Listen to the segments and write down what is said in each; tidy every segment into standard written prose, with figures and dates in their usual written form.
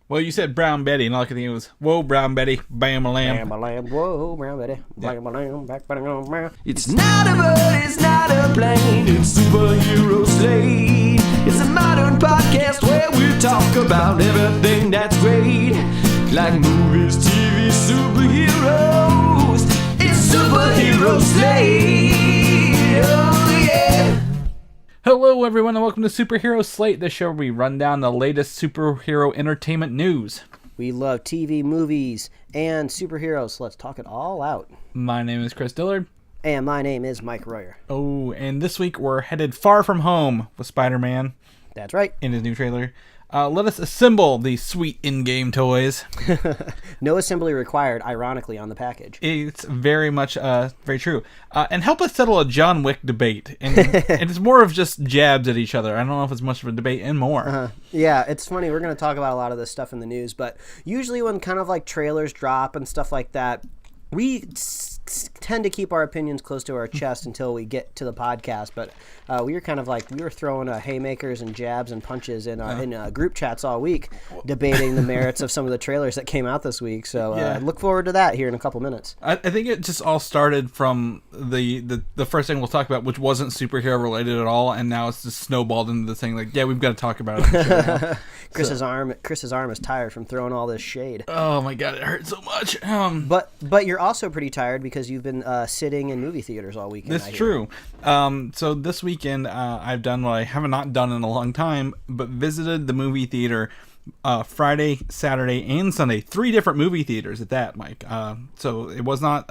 Well, you said Brown Betty, and all I could think was, whoa, Brown Betty, bam-a-lam. Bam-a-lam, whoa, Brown Betty, bam-a-lam, back-bam-a-lam. It's not a bird, it's not a plane, it's Superhero Slate. It's a modern podcast where we talk about everything that's great, like movies, TV, superheroes. It's Superhero Slate, oh yeah. Hello, everyone, and welcome to Superhero Slate, the show where we run down the latest superhero entertainment news. We love TV, movies, and superheroes, so let's talk it all out. My name is Chris Dillard. And my name is Mike Royer. Oh, and this week we're headed far from home with Spider-Man That's right. in his new trailer. Let us assemble these sweet in-game toys. No assembly required, ironically, on the package. It's very much very true. And help us settle a John Wick debate. And it's more of just jabs at each other. I don't know if it's much of a debate and more. Yeah, it's funny. We're going to talk about a lot of this stuff in the news, but usually when kind of like trailers drop and stuff like that, we tend to keep our opinions close to our chest until we get to the podcast, but we were kind of like, we were throwing haymakers and jabs and punches in group chats all week, debating the merits of some of the trailers that came out this week, so look forward to that here in a couple minutes. I think it just all started from the first thing we'll talk about, which wasn't superhero related at all, and now it's just snowballed into the thing like, yeah, we've got to talk about it. Chris's arm is tired from throwing all this shade. Oh my god, it hurts so much. But you're also pretty tired because you've been sitting in movie theaters all weekend. That's true. So this weekend I've done what I have not done in a long time, but visited the movie theater Friday, Saturday, and Sunday. 3 different movie theaters at that, Mike. So it was not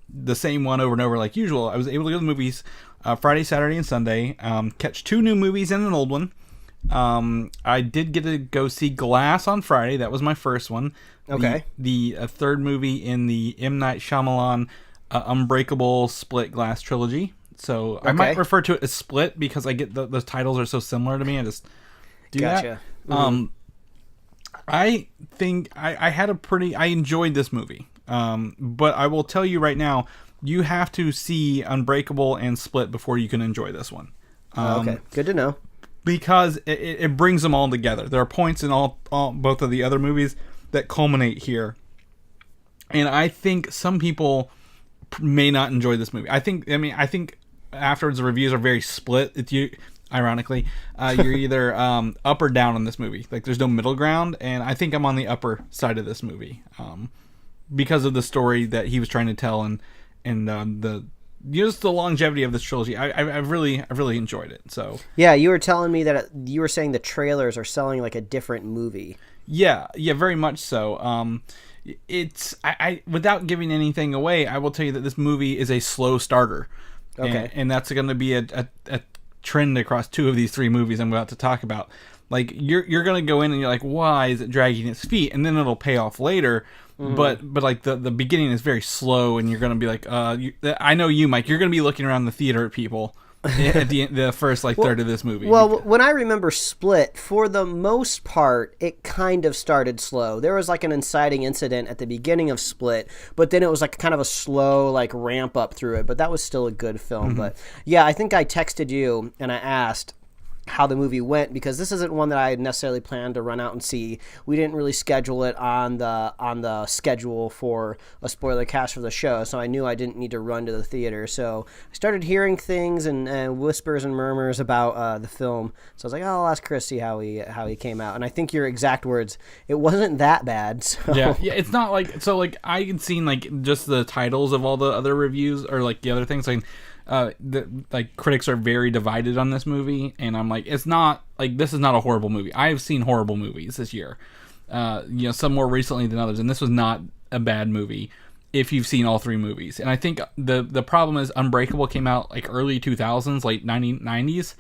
the same one over and over like usual. I was able to go to the movies Friday, Saturday, and Sunday. Catch 2 new movies and an old one. I did get to go see Glass on Friday. That was my first one. Okay. The third movie in the M. Night Shyamalan Unbreakable Split Glass trilogy. So I might refer to it as Split because I get those titles are so similar to me. I just do Gotcha. that. I think I enjoyed this movie. But I will tell you right now, you have to see Unbreakable and Split before you can enjoy this one. Okay, good to know. Because it brings them all together. There are points in both of the other movies that culminate here. And I think some people may not enjoy this movie. I think afterwards the reviews are very split. Ironically, you're either up or down on this movie. Like there's no middle ground, and I think I'm on the upper side of this movie because of the story that he was trying to tell and just the longevity of this trilogy. I've really enjoyed it. So yeah, you were telling me that you were saying the trailers are selling like a different movie. Yeah, very much so. It's I without giving anything away, I will tell you that this movie is a slow starter. Okay, and that's going to be a trend across 2 of these 3 movies I'm about to talk about. Like you're going to go in and you're like, why is it dragging its feet? And then it'll pay off later. Mm-hmm. But like the beginning is very slow, and you're going to be like, I know you, Mike. You're going to be looking around the theater at people at the first third of this movie. Well, when I remember Split, for the most part, it kind of started slow. There was like an inciting incident at the beginning of Split, but then it was like kind of a slow like ramp up through it. But that was still a good film. Mm-hmm. But yeah, I think I texted you and I asked how the movie went, because this isn't one that I necessarily planned to run out and see. We didn't really schedule it on the schedule for a spoiler cast for the show, so I knew I didn't need to run to the theater. So I started hearing things and whispers and murmurs about the film. So I was like, oh, I'll ask Chris see how he came out. And I think your exact words, it wasn't that bad. So. Yeah, it's not like, so like I had seen like just the titles of all the other reviews or like the other things like. Critics are very divided on this movie, and I'm like, it's not like, this is not a horrible movie. I have seen horrible movies this year, some more recently than others, and this was not a bad movie if you've seen all 3 movies. And I think the problem is Unbreakable came out like early 2000s, late 90s,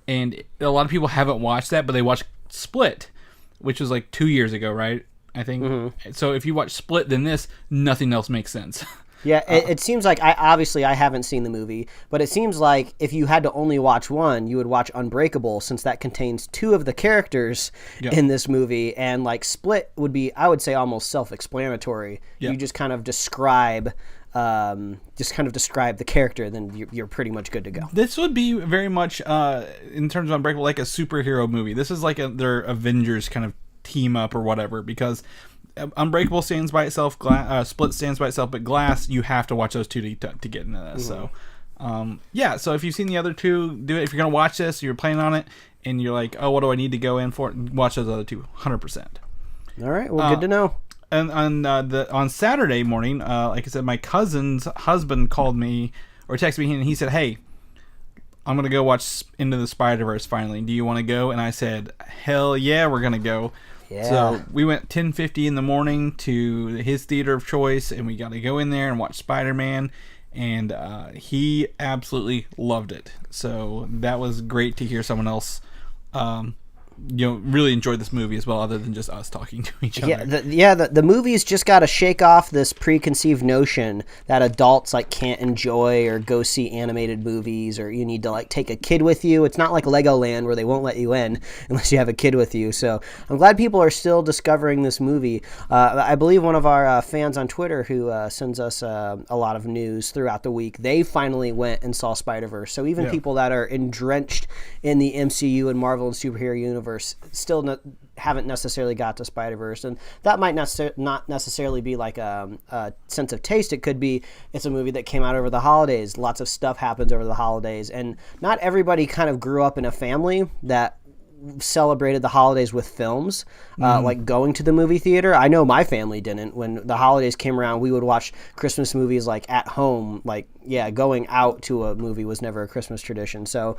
and a lot of people haven't watched that, but they watched Split, which was like 2 years ago, right? I think. Mm-hmm. So if you watch Split, then nothing else makes sense. Yeah, it seems like I haven't seen the movie, but it seems like if you had to only watch one, you would watch Unbreakable, since that contains 2 of the characters in this movie, and like Split would be, I would say, almost self-explanatory. Yep. You just kind of describe the character, then you're pretty much good to go. This would be very much in terms of Unbreakable like a superhero movie. This is like their Avengers kind of team up or whatever, because Unbreakable stands by itself, Split stands by itself, but Glass, you have to watch those two to get into this. So, so if you've seen the other two, do it. If you're going to watch this, you're planning on it, and you're like, oh, what do I need to go in for? Watch those other two, 100%. All right, well, good to know. And on Saturday morning, like I said, my cousin's husband called me or texted me, and he said, hey, I'm going to go watch Into the Spider-Verse finally. Do you want to go? And I said, hell yeah, we're going to go. Yeah. So we went 10:50 in the morning to his theater of choice, and we got to go in there and watch Spider-Man, and he absolutely loved it. So that was great to hear someone else really enjoyed this movie as well, other than just us talking to each other. The movie's just got to shake off this preconceived notion that adults like can't enjoy or go see animated movies, or you need to like take a kid with you. It's not like Legoland where they won't let you in unless you have a kid with you. So I'm glad people are still discovering this movie. I believe one of our fans on Twitter who sends us a lot of news throughout the week, they finally went and saw Spider-Verse. So even people that are drenched in the MCU and Marvel and superhero universe still haven't necessarily got to Spider-Verse, and that might not necessarily be like a sense of taste. It could be it's a movie that came out over the holidays. Lots of stuff happens over the holidays, and not everybody kind of grew up in a family that celebrated the holidays with films, like going to the movie theater. I know my family didn't. When the holidays came around, we would watch Christmas movies like at home. Like, going out to a movie was never a Christmas tradition. So,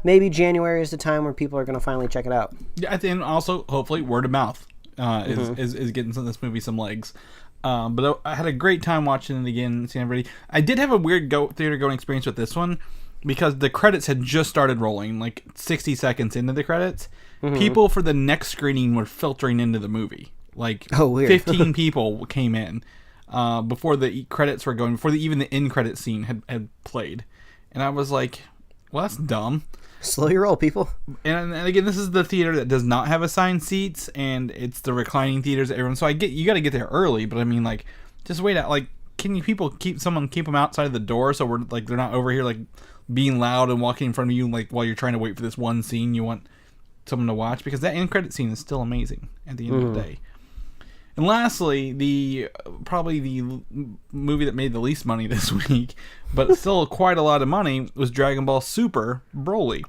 maybe January is the time where people are going to finally check it out. Yeah, and also, hopefully, word of mouth is getting this movie some legs. But I had a great time watching it again, seeing everybody. I did have a weird theater going experience with this one, because the credits had just started rolling, like 60 seconds into the credits. People for the next screening were filtering into the movie. Like, 15 people came in before the credits were going, before even the end credit scene had played. And I was like, well, that's dumb. Slow your roll, people. And again, this is the theater that does not have assigned seats, and it's the reclining theaters that everyone. So you got to get there early, but I mean, like, just wait out. Like, can you people keep them outside of the door so we're like they're not over here like being loud and walking in front of you like while you're trying to wait for this one scene you want someone to watch, because that end credit scene is still amazing at the end of the day. And lastly, probably the movie that made the least money this week, but still quite a lot of money, was Dragon Ball Super Broly.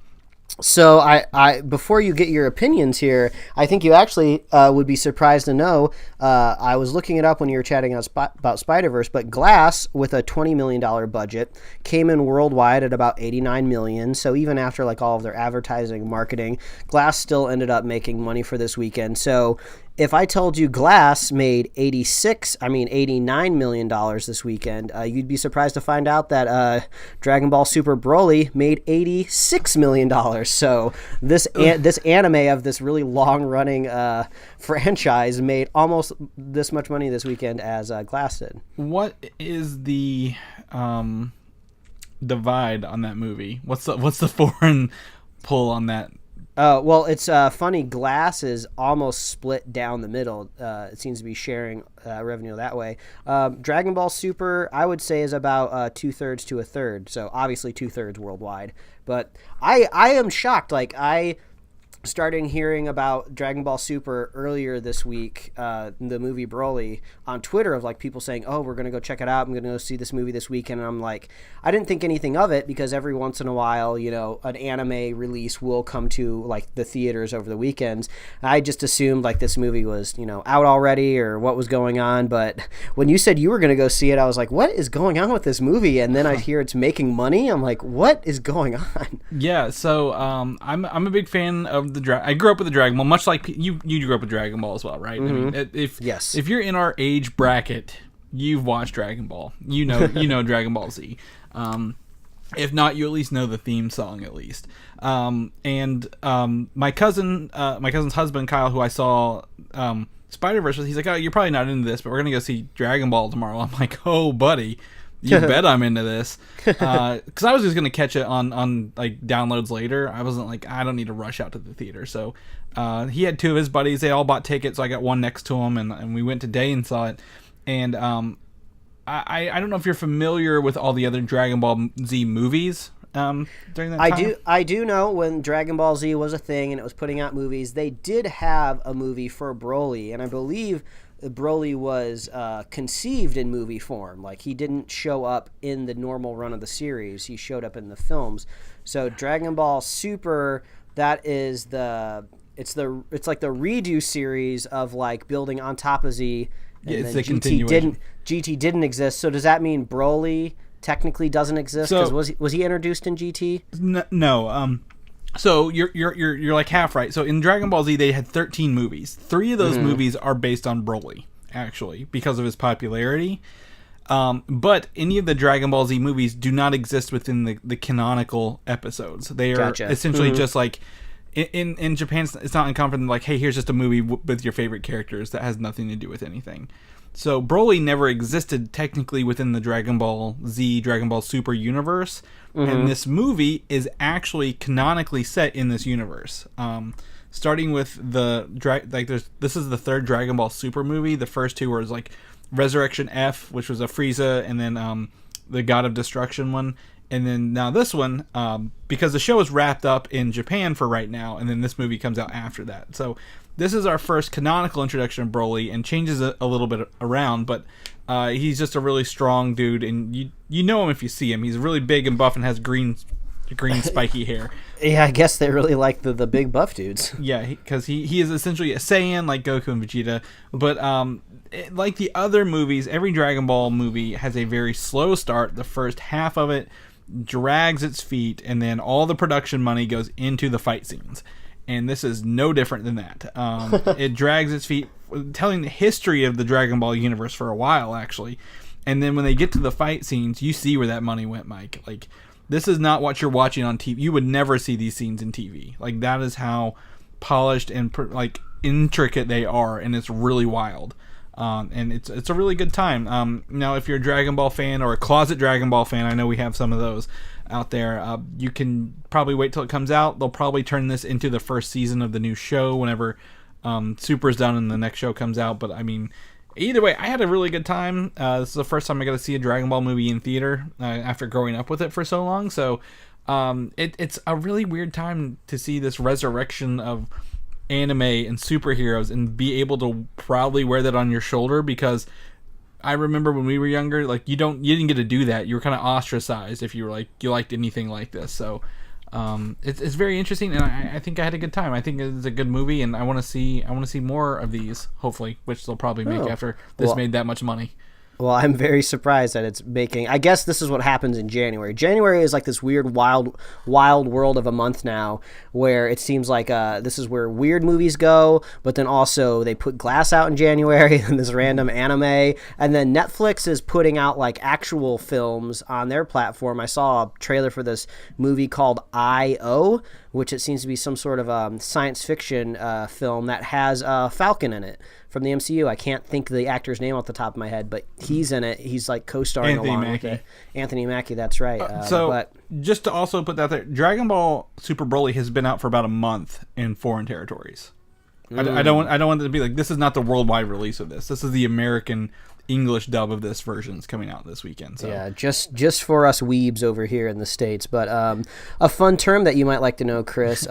So I before you get your opinions here, I think you actually would be surprised to know, I was looking it up when you were chatting about Spider-Verse, but Glass, with a $20 million budget, came in worldwide at about $89 million. So even after like all of their advertising and marketing, Glass still ended up making money for this weekend. So if I told you Glass made $89 million this weekend, you'd be surprised to find out that Dragon Ball Super Broly made $86 million. So this anime of this really long-running franchise made almost this much money this weekend as Glass did. What is the divide on that movie? What's the foreign pull on that? Well, it's funny. Glass is almost split down the middle. It seems to be sharing revenue that way. Dragon Ball Super, I would say, is about 2/3 to 1/3. So obviously 2/3 worldwide. But I am shocked. Like, I started hearing about Dragon Ball Super earlier this week, the movie Broly, on Twitter, of like people saying, oh, we're going to go check it out. I'm going to go see this movie this weekend. And I'm like, I didn't think anything of it, because every once in a while, an anime release will come to like the theaters over the weekends. I just assumed like this movie was, out already or what was going on. But when you said you were going to go see it, I was like, what is going on with this movie? And then I hear it's making money. I'm like, what is going on? Yeah. So, I'm a big fan of I grew up with the Dragon Ball, much like you grew up with Dragon Ball as well, right? Mm-hmm. I mean, yes. If you're in our age bracket, you've watched Dragon Ball. You know Dragon Ball Z. If not, you at least know the theme song at least. My cousin's husband Kyle, who I saw Spider-Verse with, he's like, oh, you're probably not into this, but we're gonna go see Dragon Ball tomorrow. I'm like, oh, buddy. You bet I'm into this, because I was just gonna catch it on like downloads later. I wasn't like, I don't need to rush out to the theater. So he had two of his buddies. They all bought tickets, so I got one next to him, and we went today and saw it. And I don't know if you're familiar with all the other Dragon Ball Z movies. during that time? I do know when Dragon Ball Z was a thing and it was putting out movies, they did have a movie for Broly, and I believe Broly was conceived in movie form. Like, he didn't show up in the normal run of the series. He showed up in the films. So Dragon Ball Super, that is it's like the redo series of like building on top of Z. And Yeah, it's then the continuation. GT didn't exist. So does that mean Broly technically doesn't exist? Because was he introduced in GT? No. So you're like half right. So in Dragon Ball Z, they had 13 movies. 3 of those movies are based on Broly, actually, because of his popularity. But any of the Dragon Ball Z movies do not exist within the canonical episodes. They are essentially just like in Japan. It's not uncommon. Like, hey, here's just a movie with your favorite characters that has nothing to do with anything. So Broly never existed technically within the Dragon Ball Z, Dragon Ball Super universe, and this movie is actually canonically set in this universe. Starting with this is the 3rd Dragon Ball Super movie. The first 2 were like Resurrection F, which was a Frieza, and then the God of Destruction one. And then now this one, because the show is wrapped up in Japan for right now, and then this movie comes out after that. So this is our first canonical introduction of Broly, and changes a little bit around, but he's just a really strong dude, and you know him if you see him. He's really big and buff and has green spiky hair. Yeah, I guess they really like the big buff dudes. Yeah, because he is essentially a Saiyan like Goku and Vegeta, but like the other movies, every Dragon Ball movie has a very slow start. The first half of it drags its feet, and then all the production money goes into the fight scenes. And this is no different than that. It drags its feet, telling the history of the Dragon Ball universe for a while, actually. And then when they get to the fight scenes, you see where that money went, Mike. Like, this is not what you're watching on TV. You would never see these scenes in TV. Like, that is how polished and like intricate they are, and it's really wild. And it's a really good time. Now, if you're a Dragon Ball fan or a closet Dragon Ball fan, I know we have some of those out there. You can probably wait till it comes out. They'll probably turn this into the first season of the new show whenever Super's done and the next show comes out. But I mean, either way, I had a really good time. This is the first time I got to see a Dragon Ball movie in theater after growing up with it for so long. So it's a really weird time to see this resurrection of anime and superheroes and be able to proudly wear that on your shoulder, because I remember when we were younger, like you didn't get to do that. You were kind of ostracized if you were like you liked anything like this. So it's very interesting, and I think I had a good time. I think it's a good movie, and I want to see more of these, hopefully, which they'll probably make after this made that much money. Well, I'm very surprised that it's making... I guess this is what happens in January. January is like this weird, wild world of a month now, where it seems like this is where weird movies go, but then also they put Glass out in January, and this random anime, and then Netflix is putting out like actual films on their platform. I saw a trailer for this movie called I.O., which it seems to be some sort of science fiction film that has Falcon in it from the MCU. I can't think of the actor's name off the top of my head, but he's in it. He's like co-starring along with it. Anthony Mackie, that's right. But just to also put that there, Dragon Ball Super Broly has been out for about a month in foreign territories. I don't want it to be like, this is not the worldwide release of this. This is the American English dub of this version is coming out this weekend. So. Yeah, just for us weebs over here in the States. But a fun term that you might like to know, Chris,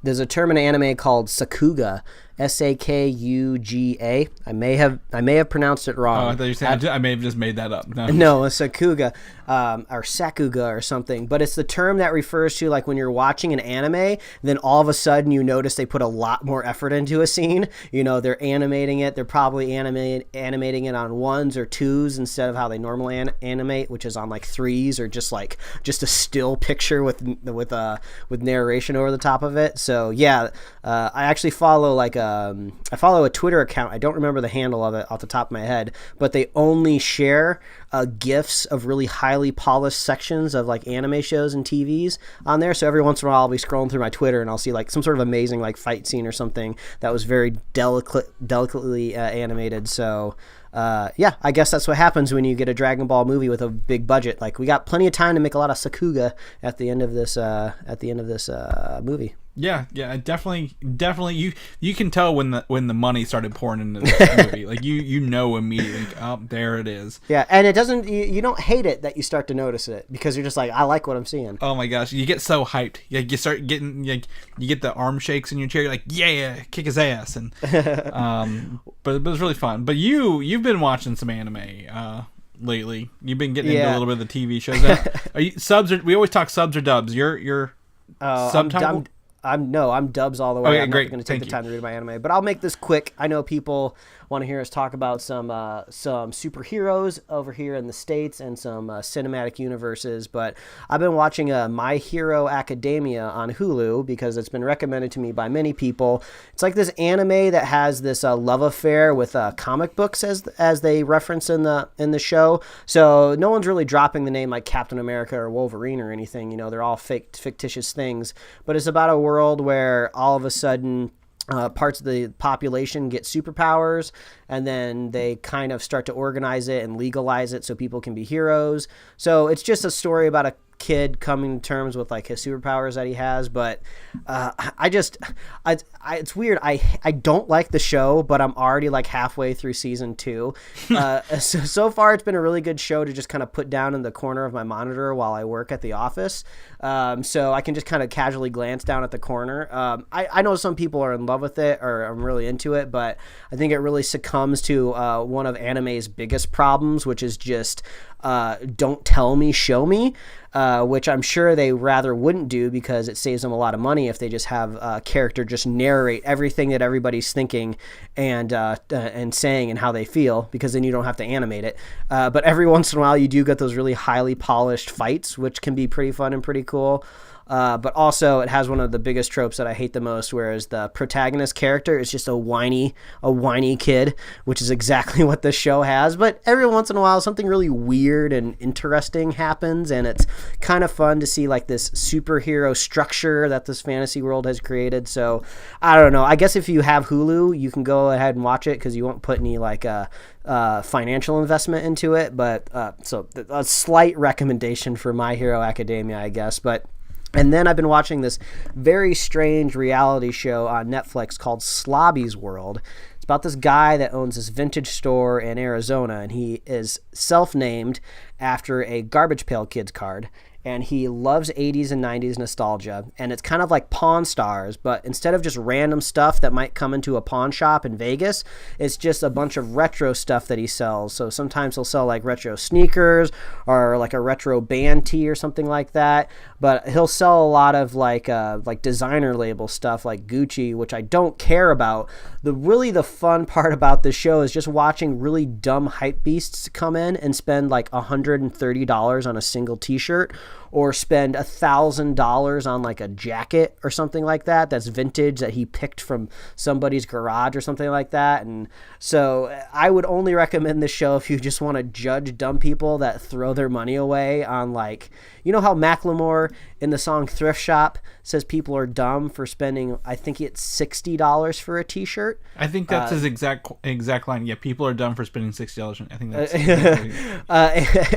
there's a term in anime called Sakuga, Sakuga. I may have pronounced it wrong. Oh, I thought you were saying I may have just made that up. No, a Sakuga or Sakuga or something. But it's the term that refers to like when you're watching an anime, then all of a sudden you notice they put a lot more effort into a scene. You know, they're animating it. They're probably animating it on 1s or 2s instead of how they normally animate, which is on like 3s or just a still picture with narration over the top of it. So yeah, I actually follow I follow a Twitter account. I don't remember the handle of it off the top of my head, but they only share GIFs of really highly polished sections of like anime shows and TVs on there. So every once in a while I'll be scrolling through my Twitter and I'll see like some sort of amazing like fight scene or something that was very delicately animated. So yeah, I guess that's what happens when you get a Dragon Ball movie with a big budget. Like, we got plenty of time to make a lot of Sakuga at the end of this movie. Yeah, definitely. You can tell when the money started pouring into this movie. Like you know immediately. Like, oh, there it is. Yeah, and it doesn't. You don't hate it that you start to notice it because you're just like, I like what I'm seeing. Oh my gosh, you get so hyped. You start getting you get the arm shakes in your chair. You're like, yeah, kick his ass. And but it was really fun. But you've been watching some anime lately. You've been getting into a little bit of the TV shows. Are you subs? We always talk subs or dubs. You're subtitle. I'm dubs all the way. Okay, I'm great. not going to take the time to read my anime, but I'll make this quick. I know people want to hear us talk about some superheroes over here in the States and some cinematic universes, but I've been watching My Hero Academia on Hulu because it's been recommended to me by many people. It's like this anime that has this love affair with comic books as they reference in the show. So no one's really dropping the name like Captain America or Wolverine or anything. You know, they're all fictitious things, but it's about a world where all of a sudden parts of the population get superpowers, and then they kind of start to organize it and legalize it so people can be heroes. So it's just a story about a kid coming to terms with like his superpowers that he has, but it's weird. I don't like the show, but I'm already like halfway through season 2. So far it's been a really good show to just kind of put down in the corner of my monitor while I work at the office, so I can just kind of casually glance down at the corner. I know some people are in love with it or I'm really into it, but I think it really succumbs to one of anime's biggest problems, which is just don't tell me, show me, which I'm sure they rather wouldn't do because it saves them a lot of money if they just have a character just narrate everything that everybody's thinking and saying and how they feel, because then you don't have to animate it. But every once in a while you do get those really highly polished fights, which can be pretty fun and pretty cool. But also it has one of the biggest tropes that I hate the most, whereas the protagonist character is just a whiny kid, which is exactly what this show has. But every once in a while something really weird and interesting happens, and it's kind of fun to see like this superhero structure that this fantasy world has created. So I don't know, I guess if you have Hulu you can go ahead and watch it because you won't put any like financial investment into it. But so a slight recommendation for My Hero Academia, I guess. And then I've been watching this very strange reality show on Netflix called Slobby's World. It's about this guy that owns this vintage store in Arizona, and he is self-named after a Garbage Pail Kids card. And he loves 80s and 90s nostalgia. And it's kind of like Pawn Stars, but instead of just random stuff that might come into a pawn shop in Vegas, it's just a bunch of retro stuff that he sells. So sometimes he'll sell like retro sneakers or like a retro band tee or something like that. But he'll sell a lot of like designer label stuff like Gucci, which I don't care about. The fun part about this show is just watching really dumb hype beasts come in and spend like $130 on a single t-shirt, or spend $1,000 on like a jacket or something like that that's vintage that he picked from somebody's garage or something like that. And so I would only recommend this show if you just want to judge dumb people that throw their money away on, like, you know how Macklemore in the song Thrift Shop says people are dumb for spending, I think it's $60 for a t-shirt. I think that's his exact line. Yeah, people are dumb for spending $60. I think that's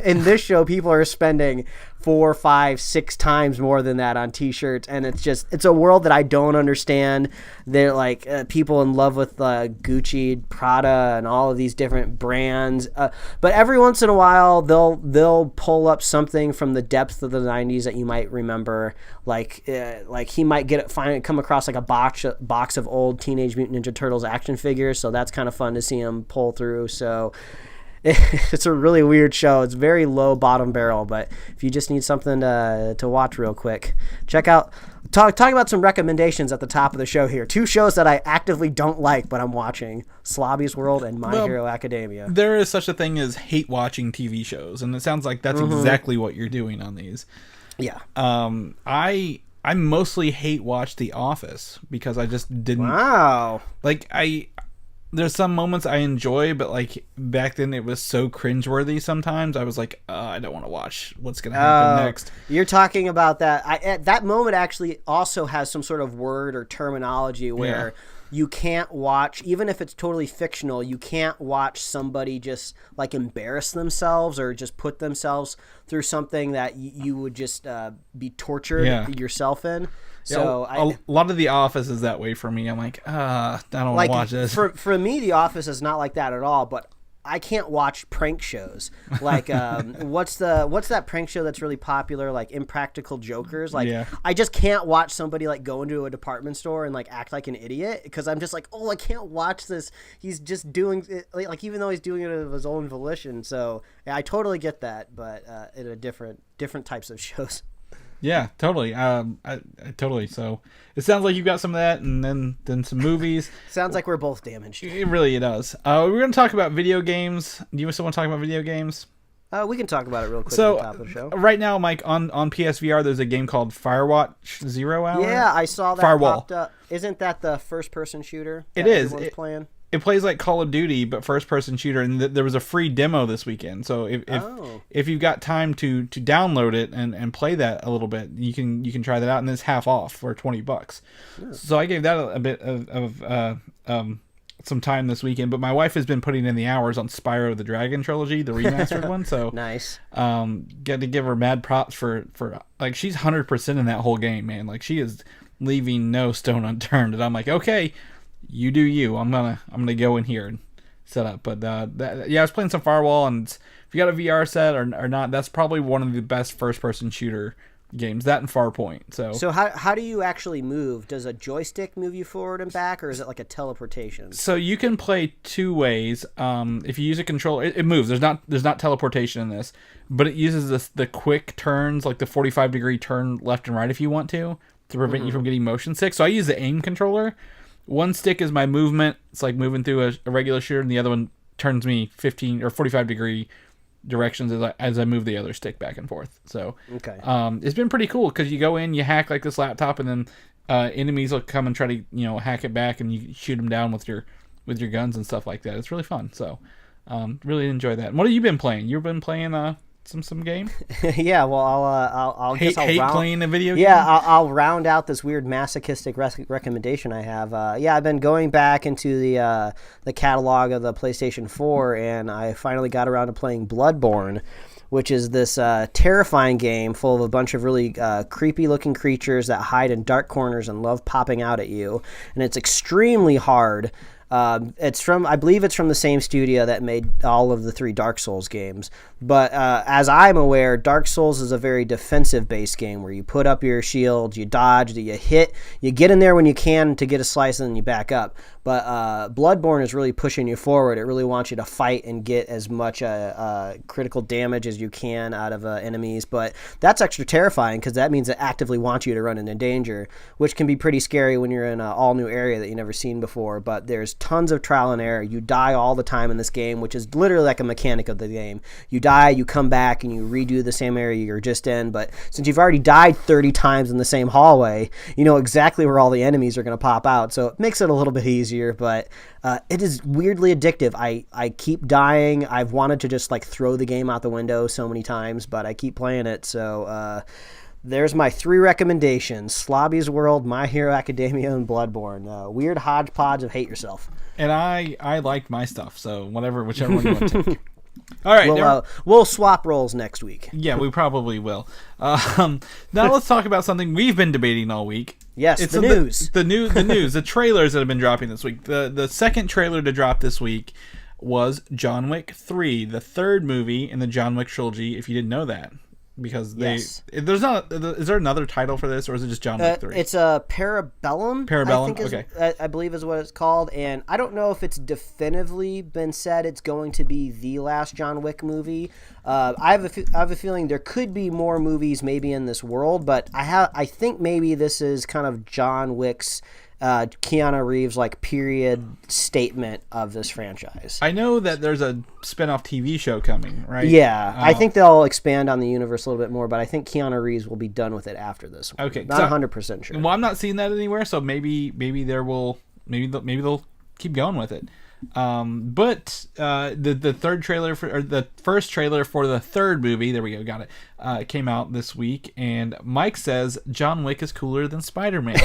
in this show people are spending 4, 5, 6 times more than that on t-shirts, and it's a world that I don't understand. They're like people in love with Gucci, Prada, and all of these different brands, but every once in a while they'll pull up something from the depths of the 90s that you might remember, like he might come across like a box of old Teenage Mutant Ninja Turtles action figures, so that's kind of fun to see him pull through. So it's a really weird show. It's very low bottom barrel, but if you just need something to watch real quick, check out talking about some recommendations at the top of the show here. 2 shows that I actively don't like but I'm watching: Slobby's World and My Hero Academia. There is such a thing as hate watching TV shows, and it sounds like that's exactly what you're doing on these. Yeah. I mostly hate watch The Office because I just didn't. Wow. Like there's some moments I enjoy, but like back then it was so cringeworthy. Sometimes I was like, I don't want to watch what's going to happen next. You're talking about that. That moment actually also has some sort of word or terminology where you can't watch, even if it's totally fictional, you can't watch somebody just like embarrass themselves or just put themselves through something that you would just be tortured yourself in. So a lot of The Office is that way for me. I'm like, I don't want to watch this. For me, The Office is not like that at all, but I can't watch prank shows. Like, what's that prank show that's really popular? Like Impractical Jokers. Like, I just can't watch somebody like go into a department store and like act like an idiot because I'm just like, oh, I can't watch this. He's just doing it, like even though he's doing it of his own volition. So yeah, I totally get that, but in a different types of shows. Yeah, totally. I totally. So it sounds like you've got some of that, and then some movies. Sounds like we're both damaged. It really does. We're going to talk about video games. Do you still want to talk about video games? We can talk about it real quick so, at the top of the show. Right now, Mike, on PSVR, there's a game called Firewall 0 Hour. Yeah, I saw that Firewall. popped up. Isn't that the first-person shooter? It is. Playing? It plays like Call of Duty, but first-person shooter, and there was a free demo this weekend. So if you've got time to download it and play that a little bit, you can try that out, and it's half off for $20. Yeah. So I gave that a bit of some time this weekend. But my wife has been putting in the hours on Spyro the Dragon trilogy, the remastered one. So nice. Got to give her mad props for like she's 100% in that whole game, man. Like she is leaving no stone unturned, and I'm like, okay. You do you. I'm gonna go in here and set up. But I was playing some Firewall, and if you got a VR set or not, that's probably one of the best first-person shooter games. That and Farpoint. So how do you actually move? Does a joystick move you forward and back, or is it like a teleportation? So you can play two ways. If you use a controller, it moves. There's not teleportation in this, but it uses the quick turns, like the 45-degree turn left and right if you want to prevent you from getting motion sick. So I use the aim controller. One stick is my movement. It's like moving through a regular shooter, and the other one turns me 15 or 45-degree directions as I move the other stick back and forth. So it's been pretty cool because you go in, you hack like this laptop, and then enemies will come and try to hack it back, and you shoot them down with your guns and stuff like that. It's really fun. So really enjoy that. And what have you been playing? You've been playing some game? Yeah, well, I'll playing a video game. Yeah, I'll round out this weird masochistic recommendation I have. I've been going back into the catalog of the PlayStation 4, and I finally got around to playing Bloodbourne, which is this terrifying game full of a bunch of really creepy-looking creatures that hide in dark corners and love popping out at you, and it's extremely hard. I believe it's from the same studio that made all of the 3 Dark Souls games. But as I'm aware, Dark Souls is a very defensive-based game where you put up your shield, you dodge, you hit, you get in there when you can to get a slice, and then you back up. But Bloodborne is really pushing you forward. It really wants you to fight and get as much critical damage as you can out of enemies. But that's extra terrifying because that means it actively wants you to run into danger, which can be pretty scary when you're in an all-new area that you've never seen before. But there's tons of trial and error. You die all the time in this game, which is literally like a mechanic of the game. You die, you come back, and you redo the same area you're just in. But since you've already died 30 times in the same hallway, you know exactly where all the enemies are going to pop out. So it makes it a little bit easier, but it is weirdly addictive. I keep dying. I've wanted to just like throw the game out the window so many times, but I keep playing it. So there's my 3 recommendations: Slobby's World, My Hero Academia, and Bloodborne. Weird hodgepodge of hate yourself. And I liked my stuff, so whichever one you want to take. All right, we'll swap roles next week. Yeah, we probably will. Now let's talk about something we've been debating all week. Yes, it's the news. The news, the trailers that have been dropping this week. The second trailer to drop this week was John Wick 3, the third movie in the John Wick trilogy, if you didn't know that. Because is there another title for this, or is it just John Wick 3? It's a Parabellum. I believe is what it's called, and I don't know if it's definitively been said it's going to be the last John Wick movie. I have a feeling there could be more movies maybe in this world, but I think maybe this is kind of John Wick's Keanu Reeves period statement of this franchise. I know that there's a spin-off TV show coming, right? Yeah, I think they'll expand on the universe a little bit more, but I think Keanu Reeves will be done with it after this one. Okay, not 100% sure. Well, I'm not seeing that anywhere, so maybe they'll keep going with it. But the third trailer or the first trailer for the third movie, there we go, got it, came out this week, and Mike says John Wick is cooler than Spider-Man.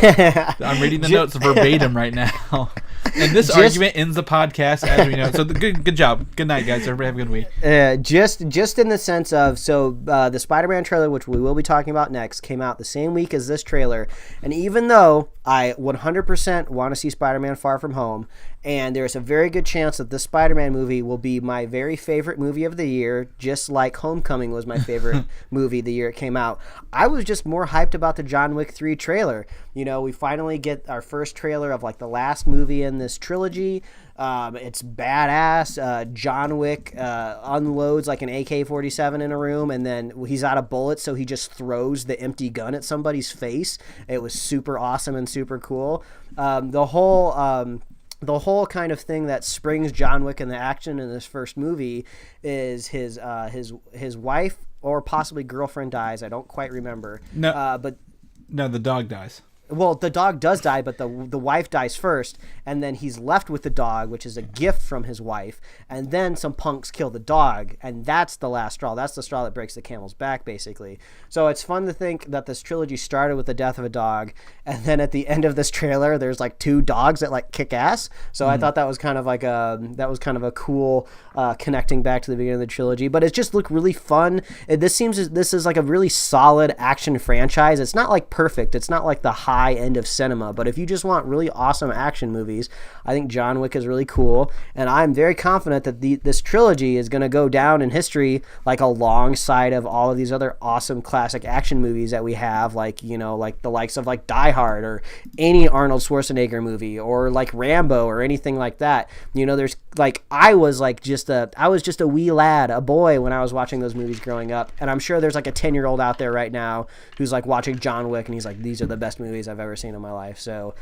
I'm reading the notes verbatim right now, and this argument ends the podcast as we know. So good job, good night, guys. Everybody have a good week. Just in the sense of the Spider-Man trailer, which we will be talking about next, came out the same week as this trailer, and even though I 100% want to see Spider-Man Far From Home, and there's a very good chance that this Spider-Man movie will be my very favorite movie of the year, just like Homecoming was my favorite movie the year it came out. I was just more hyped about the John Wick 3 trailer. You know, we finally get our first trailer of like the last movie in this trilogy. It's badass. John Wick unloads like an AK-47 in a room, and then he's out of bullets, so he just throws the empty gun at somebody's face. It was super awesome and super cool. The whole kind of thing that springs John Wick in the action in this first movie is his wife or possibly girlfriend dies. I don't quite remember. No, the dog dies. Well, the dog does die, but the wife dies first, and then he's left with the dog, which is a gift from his wife, and then some punks kill the dog, and that's the last straw. That's the straw that breaks the camel's back, basically. So it's fun to think that this trilogy started with the death of a dog, and then at the end of this trailer, there's like two dogs that like kick ass. So I thought that was kind of like a cool connecting back to the beginning of the trilogy. But it just looked really fun. This is like a really solid action franchise. It's not like perfect. It's not like the high end of cinema, but if you just want really awesome action movies, I think John Wick is really cool, and I'm very confident that this trilogy is going to go down in history like alongside of all of these other awesome classic action movies that we have, like, you know, like the likes of like Die Hard or any Arnold Schwarzenegger movie or like Rambo or anything like that. You know, there's like I was just a wee lad, a boy, when I was watching those movies growing up, and I'm sure there's like a 10-year-old out there right now who's like watching John Wick and he's like, these are the best movies I've ever seen in my life. So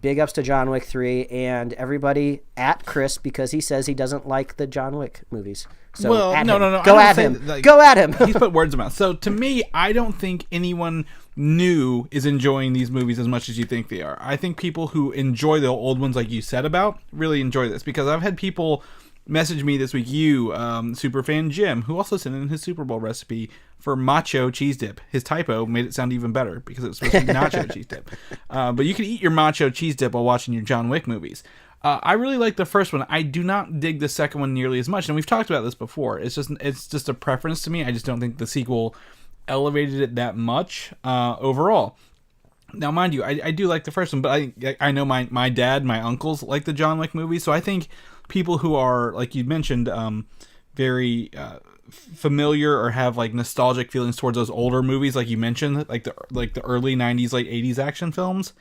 big ups to John Wick 3 and everybody at Chris, because he says he doesn't like the John Wick movies. So no. Go at him. Like, go at him. He's put words in my mouth. So to me, I don't think anyone new is enjoying these movies as much as you think they are. I think people who enjoy the old ones, like you said about, really enjoy this, because I've had people message me this week, superfan Jim, who also sent in his Super Bowl recipe for macho cheese dip. His typo made it sound even better because it was supposed to be nacho cheese dip. But you can eat your macho cheese dip while watching your John Wick movies. I really like the first one. I do not dig the second one nearly as much, and we've talked about this before. It's just a preference to me. I just don't think the sequel elevated it that much overall. Now, mind you, I do like the first one, but I know my dad, my uncles like the John Wick movies, so I think people who are, like you mentioned, very familiar or have like nostalgic feelings towards those older movies, like you mentioned, like the early 90s, late 80s action films,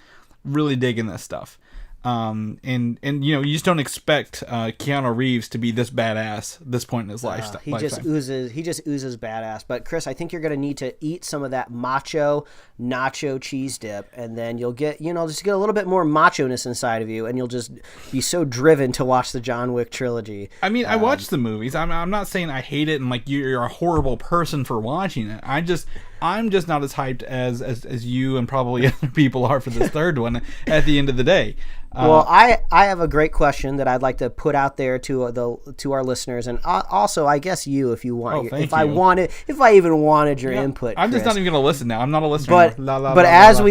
really digging this stuff. And you know, you just don't expect Keanu Reeves to be this badass at this point in his life. He just oozes badass. But Chris, I think you're going to need to eat some of that macho nacho cheese dip, and then you'll get, just get a little bit more macho-ness inside of you, and you'll just be so driven to watch the John Wick trilogy. I mean, I watched the movies. I'm not saying I hate it and like you're a horrible person for watching it. I'm just not as hyped as you and probably other people are for this third one at the end of the day. Well, I have a great question that I'd like to put out there to our listeners, and also I guess you, if you want, if I even wanted your input. I'm Chris. just not even going to listen now. I'm not a listener. But as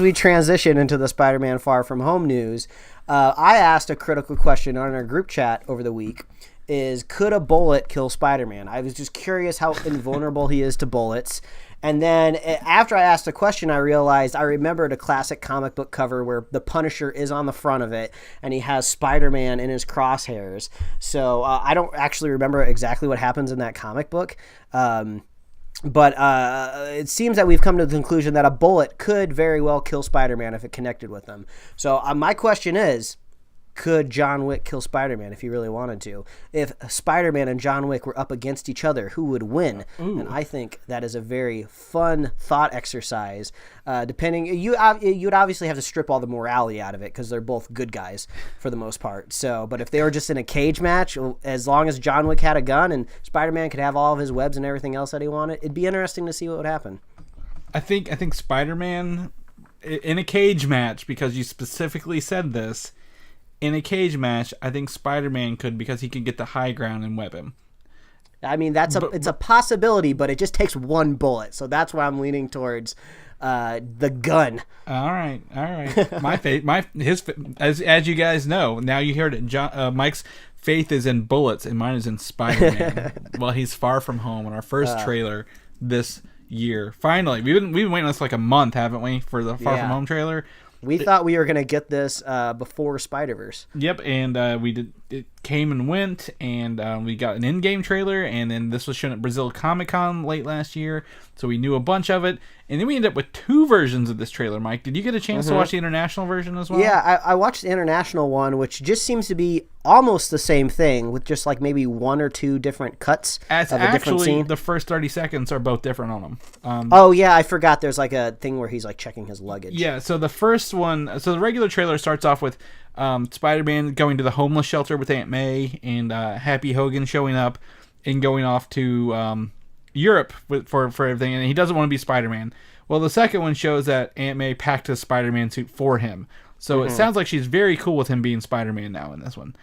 we transition into the Spider-Man Far From Home news, I asked a critical question on our group chat over the week. Could a bullet kill Spider-Man? I was just curious how invulnerable he is to bullets. And then after I asked the question, I realized I remembered a classic comic book cover where the Punisher is on the front of it and he has Spider-Man in his crosshairs. So I don't actually remember exactly what happens in that comic book. But it seems that we've come to the conclusion that a bullet could very well kill Spider-Man if it connected with him. So my question is, could John Wick kill Spider-Man if he really wanted to? If Spider-Man and John Wick were up against each other, who would win? Ooh. And I think that is a very fun thought exercise. You'd obviously have to strip all the morality out of it because they're both good guys for the most part. So, but if they were just in a cage match, as long as John Wick had a gun and Spider-Man could have all of his webs and everything else that he wanted, it'd be interesting to see what would happen. I think Spider-Man in a cage match, because you specifically said this, in a cage match, I think Spider-Man could, because he could get the high ground and whip him. I mean, it's a possibility, but it just takes one bullet. So that's why I'm leaning towards the gun. All right. As you guys know, now you heard it. Mike's faith is in bullets, and mine is in Spider-Man. Well, he's Far From Home, in our first trailer this year. Finally, we've been waiting on this like a month, haven't we, for the Far From Home trailer? We thought we were going to get this before Spider-Verse. Yep, and we did. It came and went, and we got an Endgame trailer, and then this was shown at Brazil Comic-Con late last year, so we knew a bunch of it. And then we ended up with 2 versions of this trailer, Mike. Did you get a chance to watch the international version as well? Yeah, I watched the international one, which just seems to be almost the same thing, with just like maybe 1 or 2 different cuts of a different scene. The first 30 seconds are both different on them. Oh, yeah, I forgot there's like a thing where he's like checking his luggage. Yeah, so the first one, so the regular trailer starts off with Spider-Man going to the homeless shelter with Aunt May, and Happy Hogan showing up and going off to Europe for everything, and he doesn't want to be Spider-Man. Well, the second one shows that Aunt May packed a Spider-Man suit for him. So it sounds like she's very cool with him being Spider-Man now in this one.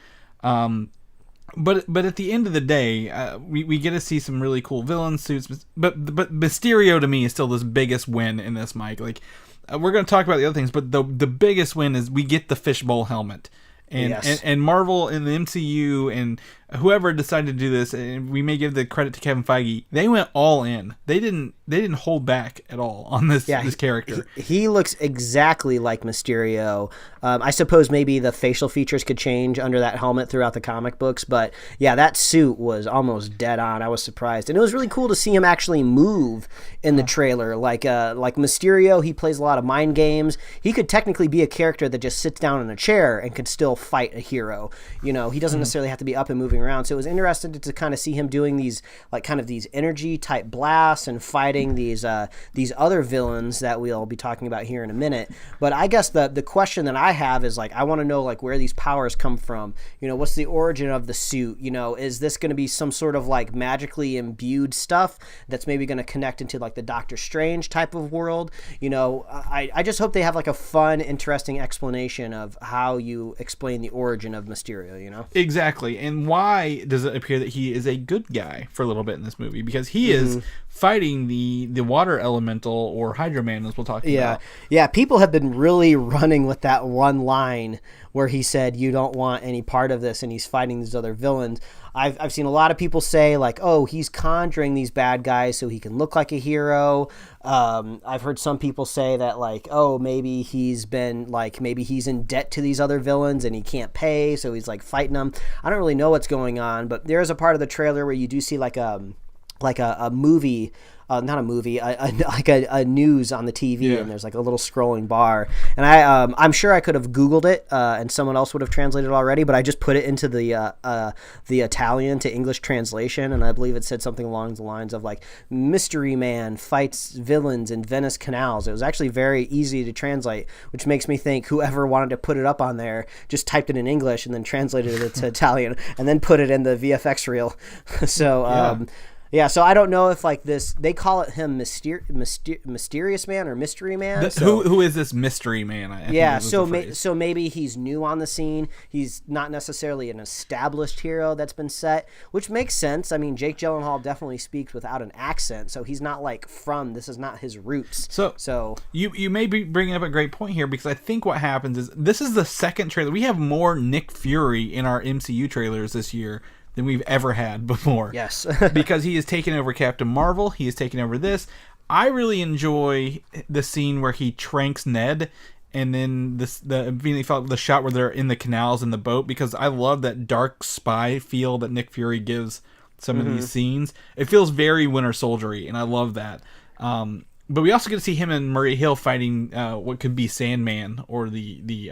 But at the end of the day, we get to see some really cool villain suits. But Mysterio to me is still this biggest win in this, Mike. Like, we're going to talk about the other things, but the biggest win is we get the fishbowl helmet. And Marvel and the MCU and whoever decided to do this, and we may give the credit to Kevin Feige, they went all in. They didn't hold back at all on this character. He looks exactly like Mysterio. I suppose maybe the facial features could change under that helmet throughout the comic books, but yeah, that suit was almost dead on. I was surprised, and it was really cool to see him actually move in the trailer. Like Mysterio, he plays a lot of mind games. He could technically be a character that just sits down in a chair and could still fight a hero. You know, he doesn't necessarily have to be up and moving around. So it was interesting to kind of see him doing these like kind of these energy type blasts and fighting these other villains that we'll be talking about here in a minute. But I guess the question that I have is like, I want to know like where these powers come from. You know, what's the origin of the suit? You know, is this going to be some sort of like magically imbued stuff that's maybe going to connect into like the Doctor Strange type of world? You know, I just hope they have like a fun, interesting explanation of how you explain the origin of Mysterio, you know? Exactly. And why does it appear that he is a good guy for a little bit in this movie? Because he is fighting the water elemental, or Hydro Man, as we'll talk about. Yeah, people have been really running with that one line where he said, "You don't want any part of this," and he's fighting these other villains. I've seen a lot of people say like, "Oh, he's conjuring these bad guys so he can look like a hero." I've heard some people say that like, "Oh, maybe he's in debt to these other villains and he can't pay, so he's like fighting them." I don't really know what's going on, but there is a part of the trailer where you do see like a movie. Not a movie, like a news on the TV, and there's like a little scrolling bar. And I'm sure I could have Googled it, and someone else would have translated it already, but I just put it into the Italian to English translation, and I believe it said something along the lines of like, "Mystery Man fights villains in Venice canals." It was actually very easy to translate, which makes me think whoever wanted to put it up on there just typed it in English and then translated it to Italian, and then put it in the VFX reel. So, yeah, so I don't know if like this, they call it him Mysterious Man or Mystery Man. Who is this Mystery Man? So maybe he's new on the scene. He's not necessarily an established hero that's been set, which makes sense. I mean, Jake Gyllenhaal definitely speaks without an accent, so he's not like this is not his roots. So you may be bringing up a great point here, because I think what happens is this is the second trailer. We have more Nick Fury in our MCU trailers this year than we've ever had before. Yes. Because he has taken over Captain Marvel. He has taken over this. I really enjoy the scene where he tranks Ned, and then the shot where they're in the canals in the boat, because I love that dark spy feel that Nick Fury gives some of these scenes. It feels very Winter Soldier-y, and I love that. But we also get to see him and Maria Hill fighting what could be Sandman or the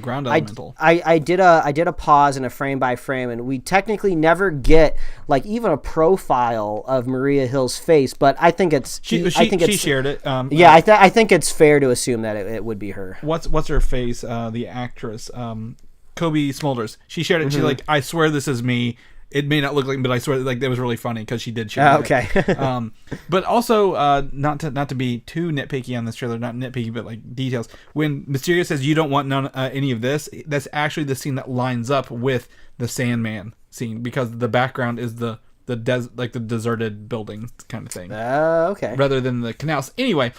ground elemental. I did a pause and a frame by frame, and we technically never get like even a profile of Maria Hill's face, but I think she shared it. I think it's fair to assume that it would be her. What's her face? The actress, Kobe Smulders. She shared it. She's like, "I swear this is me." It may not look like, but I swear, like, that was really funny because she did share. Okay. But also, not to be too nitpicky on this trailer, not nitpicky, but like details. When Mysterio says you don't want any of this, that's actually the scene that lines up with the Sandman scene because the background is the deserted building kind of thing. Okay. Rather than the canals. Anyway,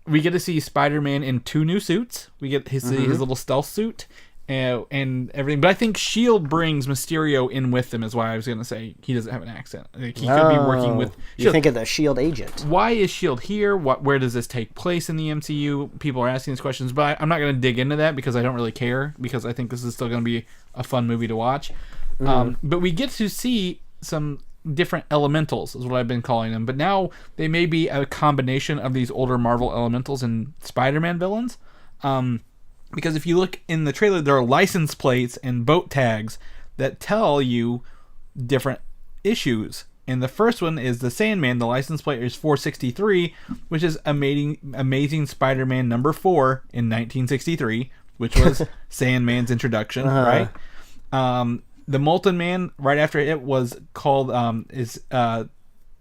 we get to see Spider-Man in 2 new suits. We get his little stealth suit. And everything, but I think S.H.I.E.L.D. brings Mysterio in with them. Is why I was gonna say he doesn't have an accent. Like, he could be working with. You think of the S.H.I.E.L.D. agent? Why is S.H.I.E.L.D. here? Where does this take place in the MCU? People are asking these questions, but I'm not gonna dig into that because I don't really care because I think this is still gonna be a fun movie to watch. But we get to see some different elementals, is what I've been calling them. But now they may be a combination of these older Marvel elementals and Spider-Man villains. Because if you look in the trailer, there are license plates and boat tags that tell you different issues. And the first one is the Sandman. The license plate is 463, which is Amazing Spider-Man number 4 in 1963, which was Sandman's introduction, right? The Molten Man, right after it, was called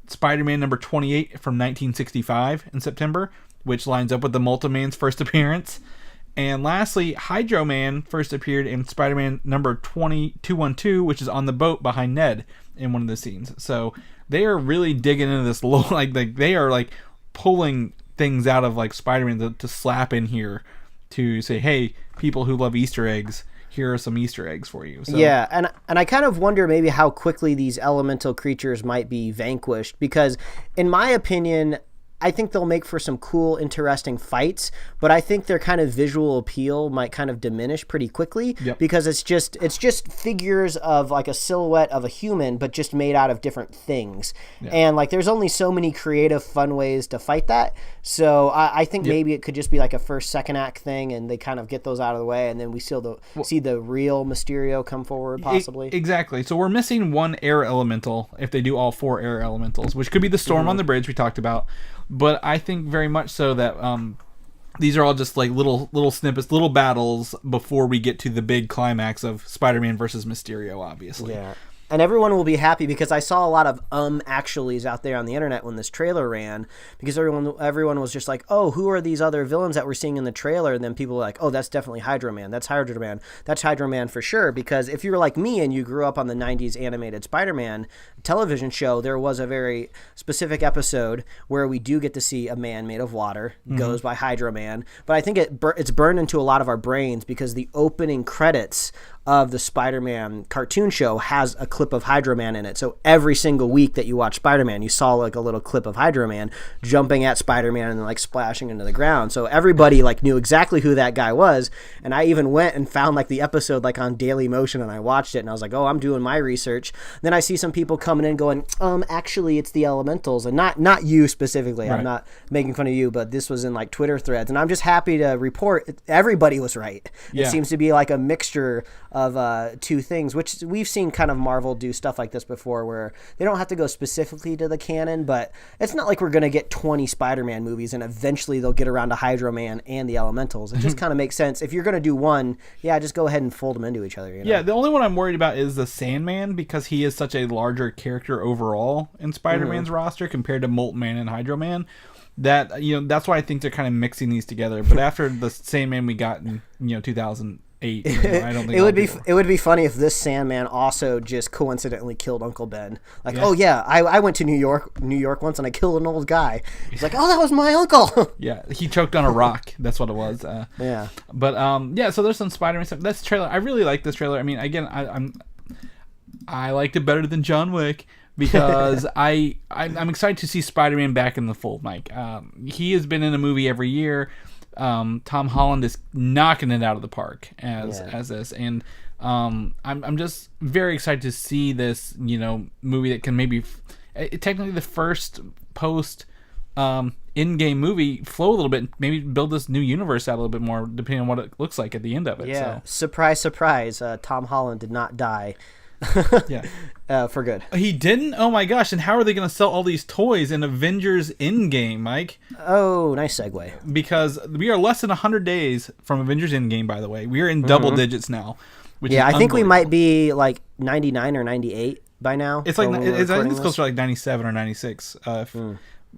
Spider-Man number 28 from 1965 in September, which lines up with the Molten Man's first appearance. And lastly, Hydro Man first appeared in Spider-Man number 212, which is on the boat behind Ned in one of the scenes. So they are really digging into this, like they are like pulling things out of like Spider-Man to slap in here to say, hey, people who love Easter eggs, here are some Easter eggs for you. So. Yeah, and I kind of wonder maybe how quickly these elemental creatures might be vanquished because, in my opinion, I think they'll make for some cool, interesting fights, but I think their kind of visual appeal might kind of diminish pretty quickly because it's just figures of like a silhouette of a human, but just made out of different things. Yeah. And like, there's only so many creative, fun ways to fight that. So I think maybe it could just be like a first, second act thing, and they kind of get those out of the way, and then we see the real Mysterio come forward, possibly. Exactly. So we're missing one air elemental if they do all 4 air elementals, which could be the storm on the bridge we talked about. But I think very much so that these are all just like little snippets, little battles before we get to the big climax of Spider-Man versus Mysterio, obviously. Yeah. And everyone will be happy because I saw a lot of actuallys out there on the internet when this trailer ran because everyone was just like, oh, who are these other villains that we're seeing in the trailer? And then people were like, oh, that's definitely Hydro Man. That's Hydro Man. That's Hydro Man for sure. Because if you were like me and you grew up on the 90s animated Spider-Man television show, there was a very specific episode where we do get to see a man made of water, goes by Hydro Man. But I think it's burned into a lot of our brains because the opening credits of the Spider-Man cartoon show has a clip of Hydro Man in it. So every single week that you watch Spider-Man, you saw like a little clip of Hydro Man jumping at Spider-Man and like splashing into the ground. So everybody like knew exactly who that guy was. And I even went and found like the episode like on Daily Motion and I watched it and I was like, oh, I'm doing my research. Then I see some people coming in going, actually it's the Elementals, and not you specifically. Right. I'm not making fun of you, but this was in like Twitter threads. And I'm just happy to report everybody was right. Yeah. It seems to be like a mixture of 2 things, which we've seen kind of Marvel do stuff like this before where they don't have to go specifically to the canon, but it's not like we're going to get 20 Spider-Man movies and eventually they'll get around to Hydro Man and the Elementals. It just kind of makes sense. If you're going to do one, just go ahead and fold them into each other. You know? Yeah, the only one I'm worried about is the Sandman because he is such a larger character overall in Spider-Man's roster compared to Molten Man and Hydro Man. That, that's why I think they're kind of mixing these together. But after the Sandman we got in, 2008, I don't think it would be funny if this Sandman also just coincidentally killed Uncle Ben. Like, oh yeah, I went to New York once and I killed an old guy. He's like, oh, that was my uncle. Yeah, he choked on a rock. That's what it was. Yeah. But so there's some Spider-Man stuff. This trailer, I really like this trailer. I mean, again, I liked it better than John Wick. Because I'm excited to see Spider-Man back in the fold, Mike. He has been in a movie every year. Tom Holland is knocking it out of the park as this, and I'm just very excited to see this movie that can maybe technically the first post in-game movie flow a little bit, maybe build this new universe out a little bit more, depending on what it looks like at the end of it. Yeah, so. Surprise, surprise! Tom Holland did not die. For good. He didn't? Oh my gosh, and how are they going to sell all these toys in Avengers Endgame, Mike? Oh, nice segue. Because we are less than 100 days from Avengers Endgame, by the way. We are in double digits now. Which I think we might be like 99 or 98 by now. It's like I think it's close to like 97 or 96.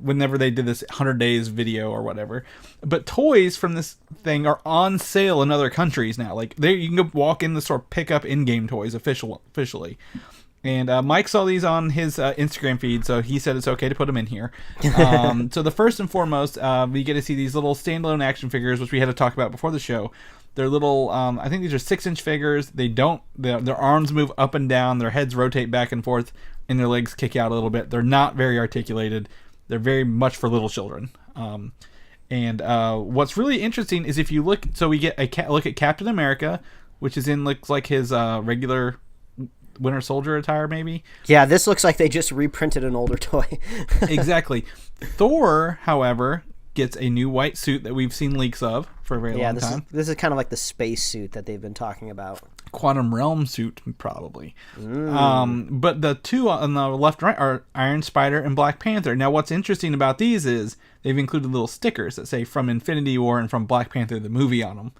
Whenever they did this 100 days video or whatever. But toys from this thing are on sale in other countries now. Like you can go walk in the store, pick up in-game toys officially. And Mike saw these on his Instagram feed, so he said it's okay to put them in here. So the first and foremost, we get to see these little standalone action figures, which we had to talk about before the show. They're little, I think these are 6-inch figures. Their arms move up and down, their heads rotate back and forth, and their legs kick out a little bit. They're not very articulated. They're very much for little children. And what's really interesting is if you look, so we get a look at Captain America, which looks like his regular Winter Soldier attire, maybe. Yeah, this looks like they just reprinted an older toy. Exactly. Thor, however, gets a new white suit that we've seen leaks of for a very long time. This is kind of like the space suit that they've been talking about. Quantum Realm suit, probably. But the two on the left and right are Iron Spider and Black Panther. Now, what's interesting about these is they've included little stickers that say from Infinity War and from Black Panther the movie on them.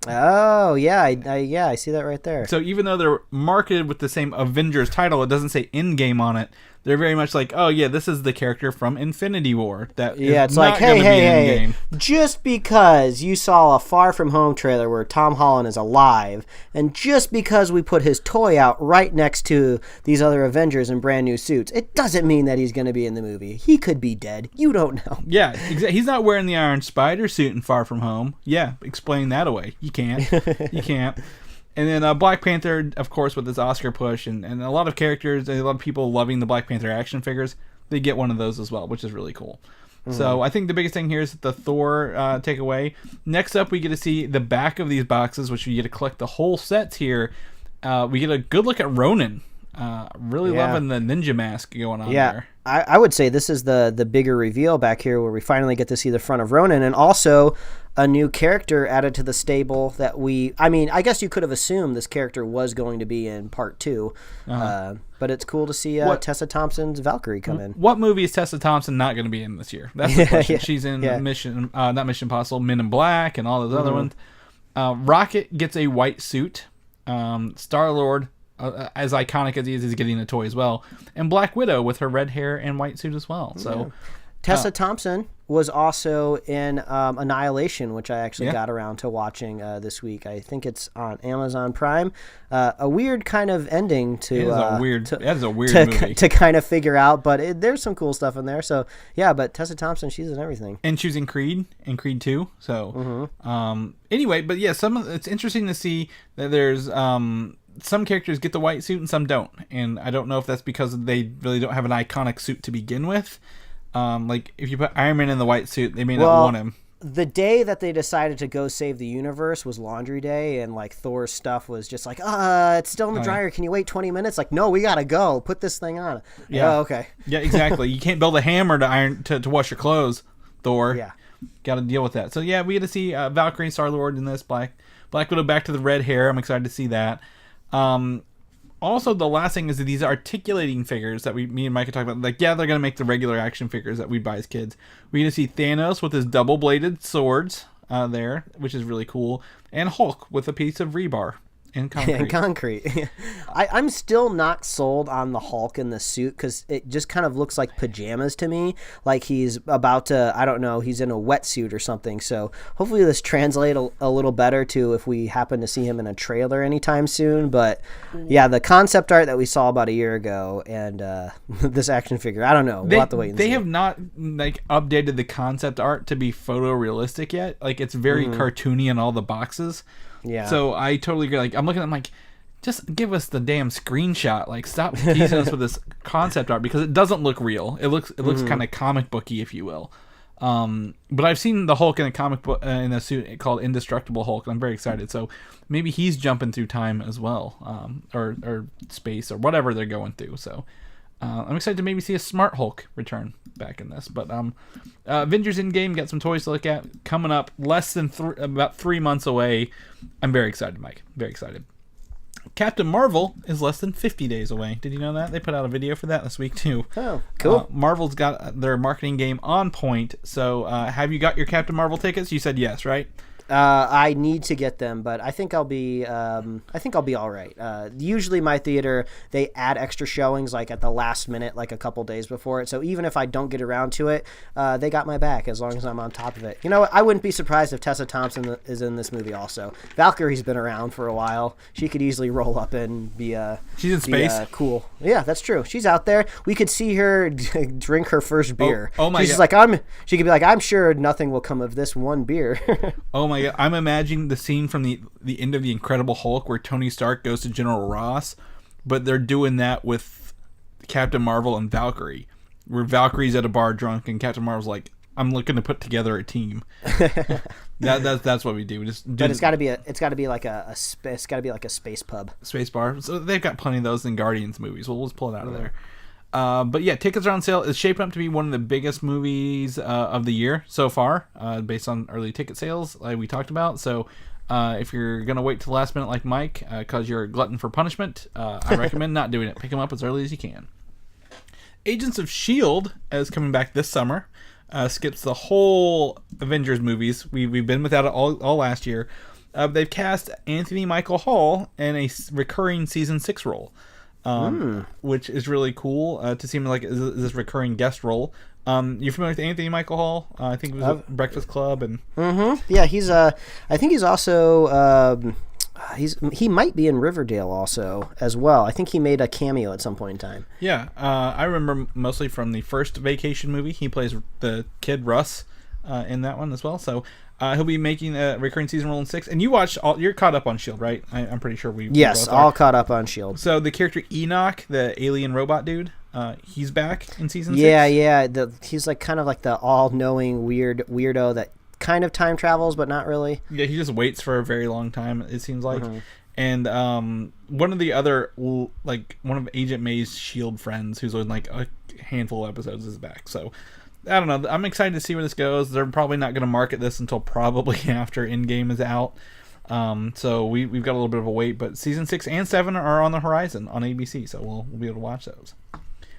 Oh, yeah, I see that right there. So even though they're marketed with the same Avengers title, it doesn't say Endgame on it. They're very much like, oh yeah, this is the character from Infinity War. It's like, hey, just because you saw a Far From Home trailer where Tom Holland is alive, and just because we put his toy out right next to these other Avengers in brand new suits, it doesn't mean that he's going to be in the movie. He could be dead. You don't know. Yeah, exactly. He's not wearing the Iron Spider suit in Far From Home. Yeah, explain that away. You can't. You can't. And then Black Panther, of course, with his Oscar push, and a lot of characters, and a lot of people loving the Black Panther action figures, they get one of those as well, which is really cool. Mm-hmm. So I think the biggest thing here is the Thor takeaway. Next up, we get to see the back of these boxes, which you get to collect the whole sets here. We get a good look at Ronin. Really loving the ninja mask going on there. I would say this is the bigger reveal back here where we finally get to see the front of Ronin, and also a new character added to the stable that I guess you could have assumed this character was going to be in part 2, but it's cool to see Tessa Thompson's Valkyrie come in. What movie is Tessa Thompson not going to be in this year? That's the question. She's in not Mission Impossible, Men in Black, and all those other ones. Rocket gets a white suit. Star-Lord, as iconic as he is getting a toy as well. And Black Widow with her red hair and white suit as well. So Tessa Thompson was also in Annihilation, which I actually got around to watching this week. I think it's on Amazon Prime. A weird kind of ending to that is a weird movie to kind of figure out, but there's some cool stuff in there. So yeah, but Tessa Thompson, she's in everything, and she's in Creed and Creed 2. So anyway, but yeah, it's interesting to see that there's some characters get the white suit and some don't, and I don't know if that's because they really don't have an iconic suit to begin with. Like if you put Iron Man in the white suit, they may not want him. The day that they decided to go save the universe was Laundry Day, and like Thor's stuff was just like, it's still in the dryer. Can you wait 20 minutes? Like, no, we gotta go. Put this thing on. Yeah. Oh, okay. Yeah, exactly. You can't build a hammer to wash your clothes, Thor. Yeah. Got to deal with that. So yeah, we get to see Valkyrie and Star-Lord in this. Black Widow back to the red hair. I'm excited to see that. Also, the last thing is that these articulating figures that me and Mike are talking about, like, they're going to make the regular action figures that we buy as kids. We're going to see Thanos with his double-bladed swords there, which is really cool, and Hulk with a piece of rebar and concrete. I'm still not sold on the Hulk in the suit because it just kind of looks like pajamas to me. Like he's about to, I don't know, he's in a wetsuit or something. So hopefully this translates a little better to if we happen to see him in a trailer anytime soon. But yeah, the concept art that we saw about a year ago and this action figure, I don't know. We'll have to wait and see. They have not like updated the concept art to be photorealistic yet. Like it's very cartoony in all the boxes. Yeah. So I totally agree. Like I'm looking at them like, just give us the damn screenshot. Like stop teasing us with this concept art because it doesn't look real. It looks kind of comic booky, if you will. But I've seen the Hulk in a comic book in a suit called Indestructible Hulk, and I'm very excited. So maybe he's jumping through time as well, or space or whatever they're going through. So I'm excited to maybe see a Smart Hulk return back in this. But Avengers Endgame, got some toys to look at coming up. Less than about 3 months away. I'm very excited, Mike. Very excited. Captain Marvel is less than 50 days away. Did you know that? They put out a video for that this week too. Oh, cool. Marvel's got their marketing game on point. So have you got your Captain Marvel tickets? You said yes, right? I need to get them, but I think I'll be all right. Usually my theater, they add extra showings like at the last minute, like a couple days before it. So even if I don't get around to it, they got my back as long as I'm on top of it. You know, I wouldn't be surprised if Tessa Thompson is in this movie also. Valkyrie's been around for a while. She could easily roll up and be she's in space. Cool. Yeah, that's true. She's out there. We could see her drink her first beer. Oh my She's God. just like she could be like, I'm sure nothing will come of this one beer. Oh my God. I'm imagining the scene from the end of The Incredible Hulk where Tony Stark goes to General Ross, but they're doing that with Captain Marvel and Valkyrie, where Valkyrie's at a bar drunk and Captain Marvel's like, I'm looking to put together a team. That's what we do. But it's got to be like a space pub. Space bar. So they've got plenty of those in Guardians movies. We'll just pull it out of there. But yeah, tickets are on sale. It's shaping up to be one of the biggest movies of the year so far, based on early ticket sales, like we talked about. So if you're going to wait till the last minute like Mike, because you're a glutton for punishment, I recommend not doing it. Pick them up as early as you can. Agents of S.H.I.E.L.D. is coming back this summer. Skips the whole Avengers movies. We've been without it all last year. They've cast Anthony Michael Hall in a recurring season 6 role. Which is really cool to see him like this recurring guest role. You familiar with Anthony Michael Hall? I think it was at Breakfast Club and. Yeah, he's I think he's also he might be in Riverdale also as well. I think he made a cameo at some point in time. Yeah, I remember mostly from the first Vacation movie. He plays the kid Russ in that one as well. So. He'll be making a recurring season role in 6. And you're caught up on S.H.I.E.L.D., right? I'm pretty sure we Yes, both are. all caught up on S.H.I.E.L.D. So the character Enoch, the alien robot dude, he's back in season 6? Yeah. He's like kind of like the all-knowing weirdo that kind of time travels, but not really. Yeah, he just waits for a very long time, it seems like. And one of Agent May's S.H.I.E.L.D. friends, who's on like a handful of episodes, is back. So I don't know. I'm excited to see where this goes. They're probably not going to market this until probably after Endgame is out. So we've got a little bit of a wait, but season 6 and 7 are on the horizon on ABC, so we'll be able to watch those.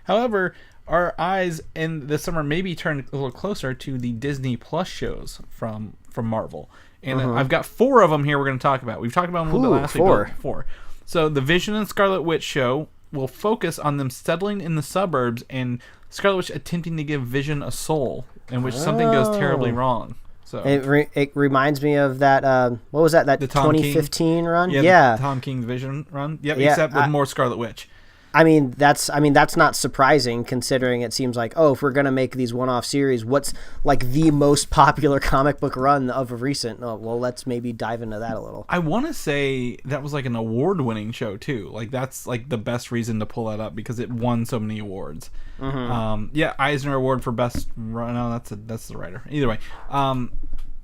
However, our eyes in the summer may be turned a little closer to the Disney Plus shows from Marvel. And I've got 4 of them here we're going to talk about. We've talked about them a little bit last week. 4. So the Vision and Scarlet Witch show will focus on them settling in the suburbs and Scarlet Witch attempting to give Vision a soul, in which something goes terribly wrong. So it reminds me of that. What was that? That the Tom 2015 King run. Yeah, the Tom King Vision run. Yep, Yeah, except with more Scarlet Witch. I mean that's not surprising considering it seems like, if we're gonna make these one-off series, what's like the most popular comic book run of recent? Oh, well, let's maybe dive into that a little. I want to say that was like an award-winning show too. Like that's like the best reason to pull that up because it won so many awards. Eisner Award for best run. No, that's the writer. Either way,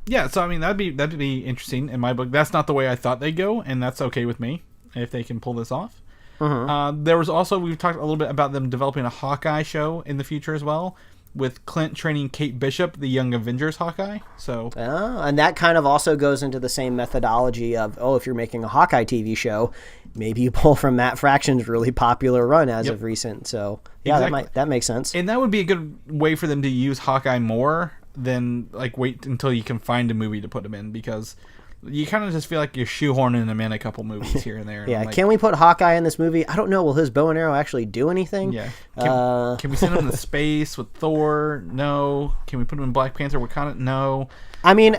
yeah. So I mean that'd be interesting in my book. That's not the way I thought they'd go, and that's okay with me if they can pull this off. There was also, we've talked a little bit about them developing a Hawkeye show in the future as well, with Clint training Kate Bishop, the Young Avengers Hawkeye. So, and that kind of also goes into the same methodology of, if you're making a Hawkeye TV show, maybe you pull from Matt Fraction's really popular run as of recent. So, yeah, exactly. that makes sense. And that would be a good way for them to use Hawkeye more than like wait until you can find a movie to put him in, because you kind of just feel like you're shoehorning him in a couple movies here and there. And yeah, can we put Hawkeye in this movie? I don't know. Will his bow and arrow actually do anything? Yeah. Can we send him to space with Thor? No. Can we put him in Black Panther? Wakanda? No. I mean,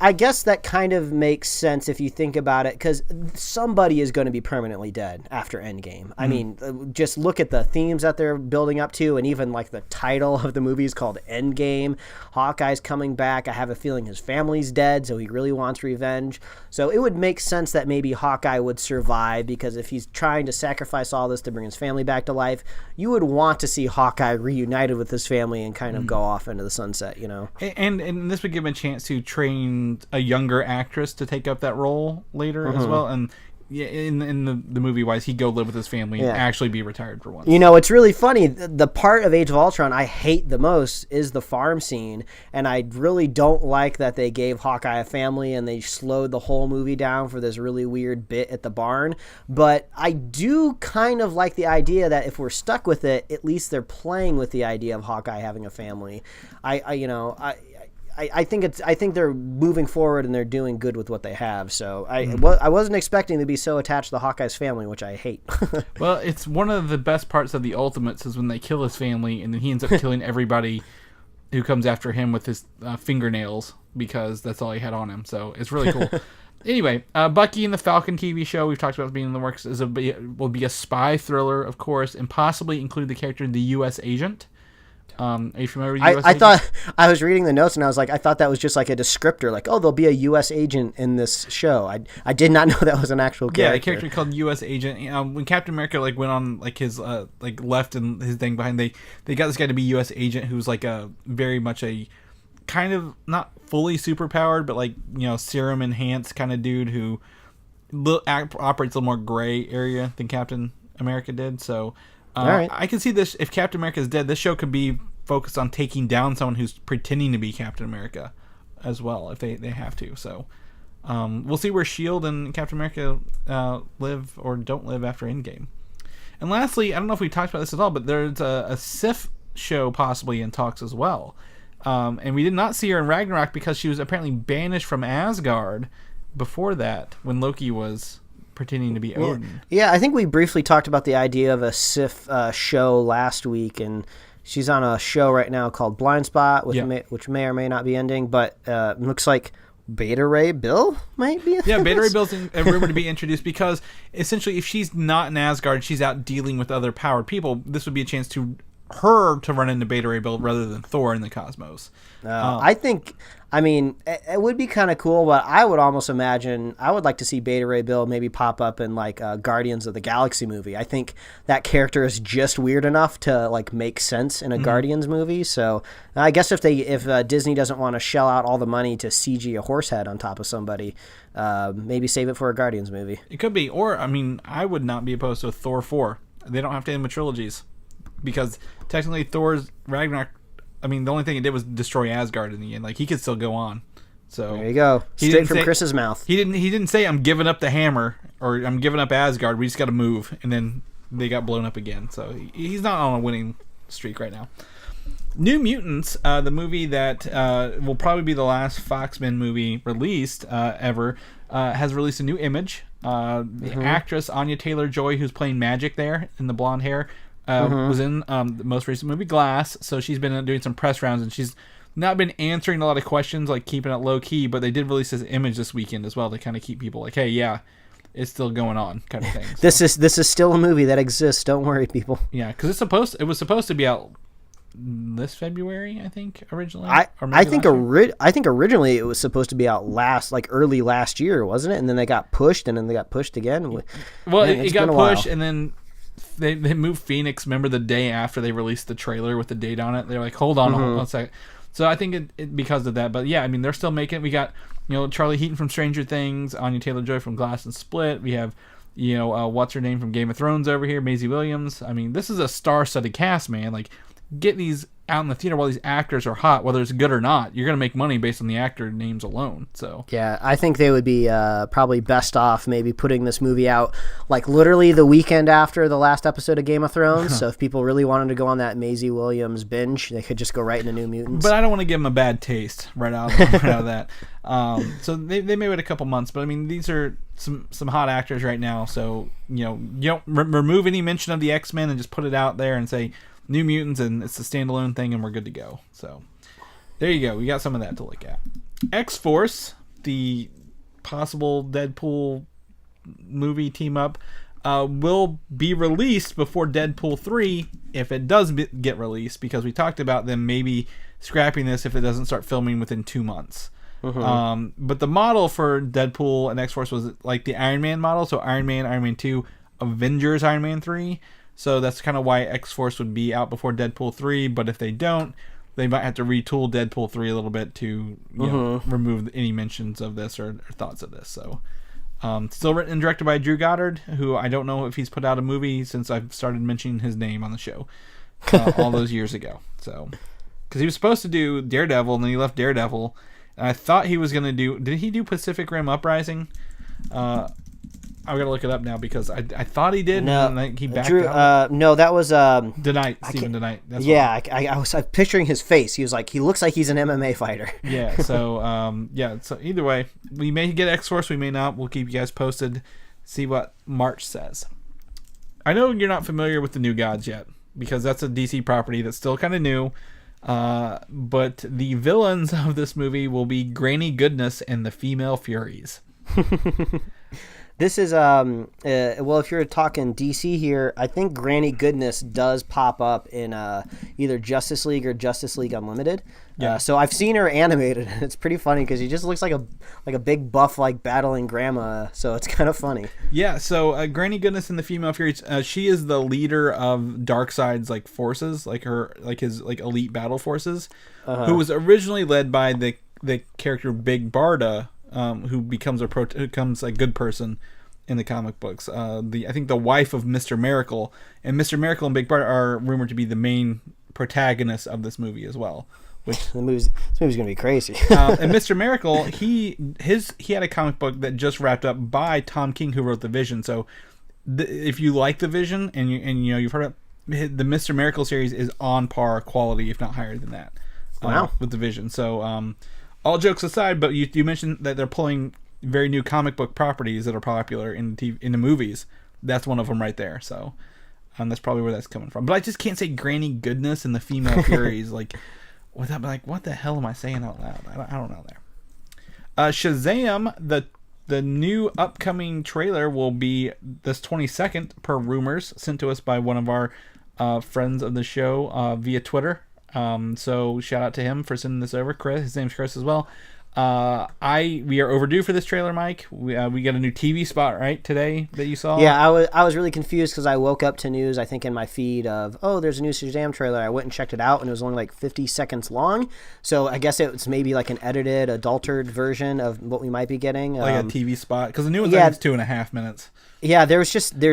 I guess that kind of makes sense if you think about it, because somebody is going to be permanently dead after Endgame. I mean, just look at the themes that they're building up to, and even like the title of the movie is called Endgame. Hawkeye's coming back. I have a feeling his family's dead, so he really wants revenge. So it would make sense that maybe Hawkeye would survive, because if he's trying to sacrifice all this to bring his family back to life, you would want to see Hawkeye reunited with his family and kind of go off into the sunset, you know? And this would give him a chance to train a younger actress to take up that role later as well. And in the movie wise, he'd go live with his family and actually be retired for once. You know, it's really funny. The part of Age of Ultron I hate the most is the farm scene, and I really don't like that they gave Hawkeye a family and they slowed the whole movie down for this really weird bit at the barn. But I do kind of like the idea that if we're stuck I think they're moving forward and they're doing good with what they have. So I wasn't expecting to be so attached to the Hawkeye's family, which I hate. Well, it's one of the best parts of the Ultimates is when they kill his family and then he ends up killing everybody who comes after him with his fingernails because that's all he had on him. So it's really cool. Anyway, Bucky and the Falcon TV show we've talked about being in the works will be a spy thriller, of course, and possibly include the character the U.S. Agent. Are you familiar with U.S. Agent? I thought I was reading the notes and I was like, I thought that was just like a descriptor, like, oh, there'll be a U.S. agent in this show. I did not know that was an actual character. Yeah, a character called U.S. Agent. When Captain America went on his left and his thing behind, they got this guy to be U.S. Agent who's like a very much a kind of not fully superpowered, but serum enhanced kind of dude who operates a little more gray area than Captain America did. So. All right. I can see this, if Captain America is dead, this show could be focused on taking down someone who's pretending to be Captain America as well, if they have to. So we'll see where S.H.I.E.L.D. and Captain America live or don't live after Endgame. And lastly, I don't know if we talked about this at all, but there's a Sif show possibly in talks as well. And we did not see her in Ragnarok because she was apparently banished from Asgard before that when Loki was pretending to be Odin. Yeah, I think we briefly talked about the idea of a Sif show last week, and she's on a show right now called Blind Spot, which may or may not be ending, but it looks like Beta Ray Bill might be in Yeah, Beta Ray this. Bill's rumored to be introduced because essentially if she's not in Asgard, she's out dealing with other powered people, this would be a chance to her to run into Beta Ray Bill rather than Thor in the cosmos. I mean, it would be kind of cool, but I would almost imagine I would like to see Beta Ray Bill maybe pop up in like a Guardians of the Galaxy movie. I think that character is just weird enough to like make sense in a Guardians movie. So I guess if Disney doesn't want to shell out all the money to CG a horse head on top of somebody, maybe save it for a Guardians movie. It could be, or I mean, I would not be opposed to a Thor 4. They don't have to end with trilogies because technically Thor's Ragnarok. I mean, the only thing it did was destroy Asgard in the end. Like, he could still go on. So there you go. Straight from Chris's mouth. He didn't say I'm giving up the hammer or I'm giving up Asgard. We just got to move, and then they got blown up again. So he's not on a winning streak right now. New Mutants, the movie that will probably be the last Fox-Men movie released ever, has released a new image. The actress Anya Taylor-Joy, who's playing Magic there in the blonde hair, was in the most recent movie Glass, so she's been doing some press rounds, and she's not been answering a lot of questions, like keeping it low key, but they did release this image this weekend as well to kind of keep people like, hey, yeah, it's still going on, kind of thing. So. This is still a movie that exists. Don't worry, people. Yeah, because it was supposed to be out this February, I think, originally. I think originally it was supposed to be out early last year, wasn't it? And then they got pushed, and then they got pushed again. Well, it got pushed, and then they moved Phoenix. Remember the day after they released the trailer with the date on it? They're like, hold on a second. So I think it because of that. But yeah, I mean, they're still making it. We got Charlie Heaton from Stranger Things, Anya Taylor-Joy from Glass and Split. We have what's her name from Game of Thrones over here, Maisie Williams. I mean, this is a star-studded cast, man. Like, get these out in the theater while these actors are hot, whether it's good or not. You're gonna make money based on the actor names alone. So yeah, I think they would be probably best off maybe putting this movie out like literally the weekend after the last episode of Game of Thrones. So if people really wanted to go on that Maisie Williams binge, they could just go right into New Mutants. But I don't want to give them a bad taste right out of that. So they may wait a couple months, but I mean, these are some hot actors right now. So you don't remove any mention of the X-Men and just put it out there and say New Mutants, and it's a standalone thing, and we're good to go. So there you go. We got some of that to look at. X-Force, the possible Deadpool movie team up, will be released before Deadpool 3 if it does get released, because we talked about them maybe scrapping this if it doesn't start filming within 2 months. But the model for Deadpool and X-Force was like the Iron Man model, so Iron Man 2, Avengers, Iron Man 3. So that's kind of why X-Force would be out before Deadpool 3, but if they don't, they might have to retool Deadpool 3 a little bit to remove any mentions of this or thoughts of this. So still written and directed by Drew Goddard, who I don't know if he's put out a movie since I've started mentioning his name on the show all those years ago. So because he was supposed to do Daredevil, and then he left Daredevil, and I thought he was going to do... Did he do Pacific Rim Uprising? I'm gonna look it up now because I thought he did. No, and then he backed Drew. out. No, that was Stephen DeKnight. That's I was picturing his face. He looks like he's an MMA fighter. Yeah. So So either way, we may get X-Force, we may not. We'll keep you guys posted. See what March says. I know you're not familiar with the New Gods yet because that's a DC property that's still kind of new. But the villains of this movie will be Granny Goodness and the Female Furies. This is well, if you're talking DC here, I think Granny Goodness does pop up in either Justice League or Justice League Unlimited. Yeah. So I've seen her animated, and it's pretty funny because she just looks like a big buff like battling grandma. So it's kind of funny. Yeah. So Granny Goodness and the Female Furies, she is the leader of Darkseid's like forces, his elite battle forces, who was originally led by the character Big Barda. Who becomes a good person in the comic books. I think the wife of Mr. Miracle, and Mr. Miracle and Big Barda are rumored to be the main protagonists of this movie as well. Which this movie's gonna be crazy. And Mr. Miracle, he had a comic book that just wrapped up by Tom King, who wrote The Vision. So if you like The Vision and you've heard of the Mr. Miracle series, is on par quality, if not higher than that. Wow. With The Vision. So all jokes aside, but you mentioned that they're pulling very new comic book properties that are popular in the movies. That's one of them right there. So that's probably where that's coming from. But I just can't say Granny Goodness and the Female Furies without what the hell am I saying out loud? I don't know there. Shazam, the new upcoming trailer will be this 22nd per rumors sent to us by one of our friends of the show via Twitter. So shout out to him for sending this over. Chris, his name's Chris as well. We are overdue for this trailer, Mike. We got a new TV spot right today that you saw. Yeah, I was really confused because I woke up to news, I think in my feed of, there's a new Shazam trailer. I went and checked it out, and it was only like 50 seconds long. So I guess it's maybe like an edited, adulterated version of what we might be getting. Like a TV spot, because the new one's like 2.5 minutes. Yeah, there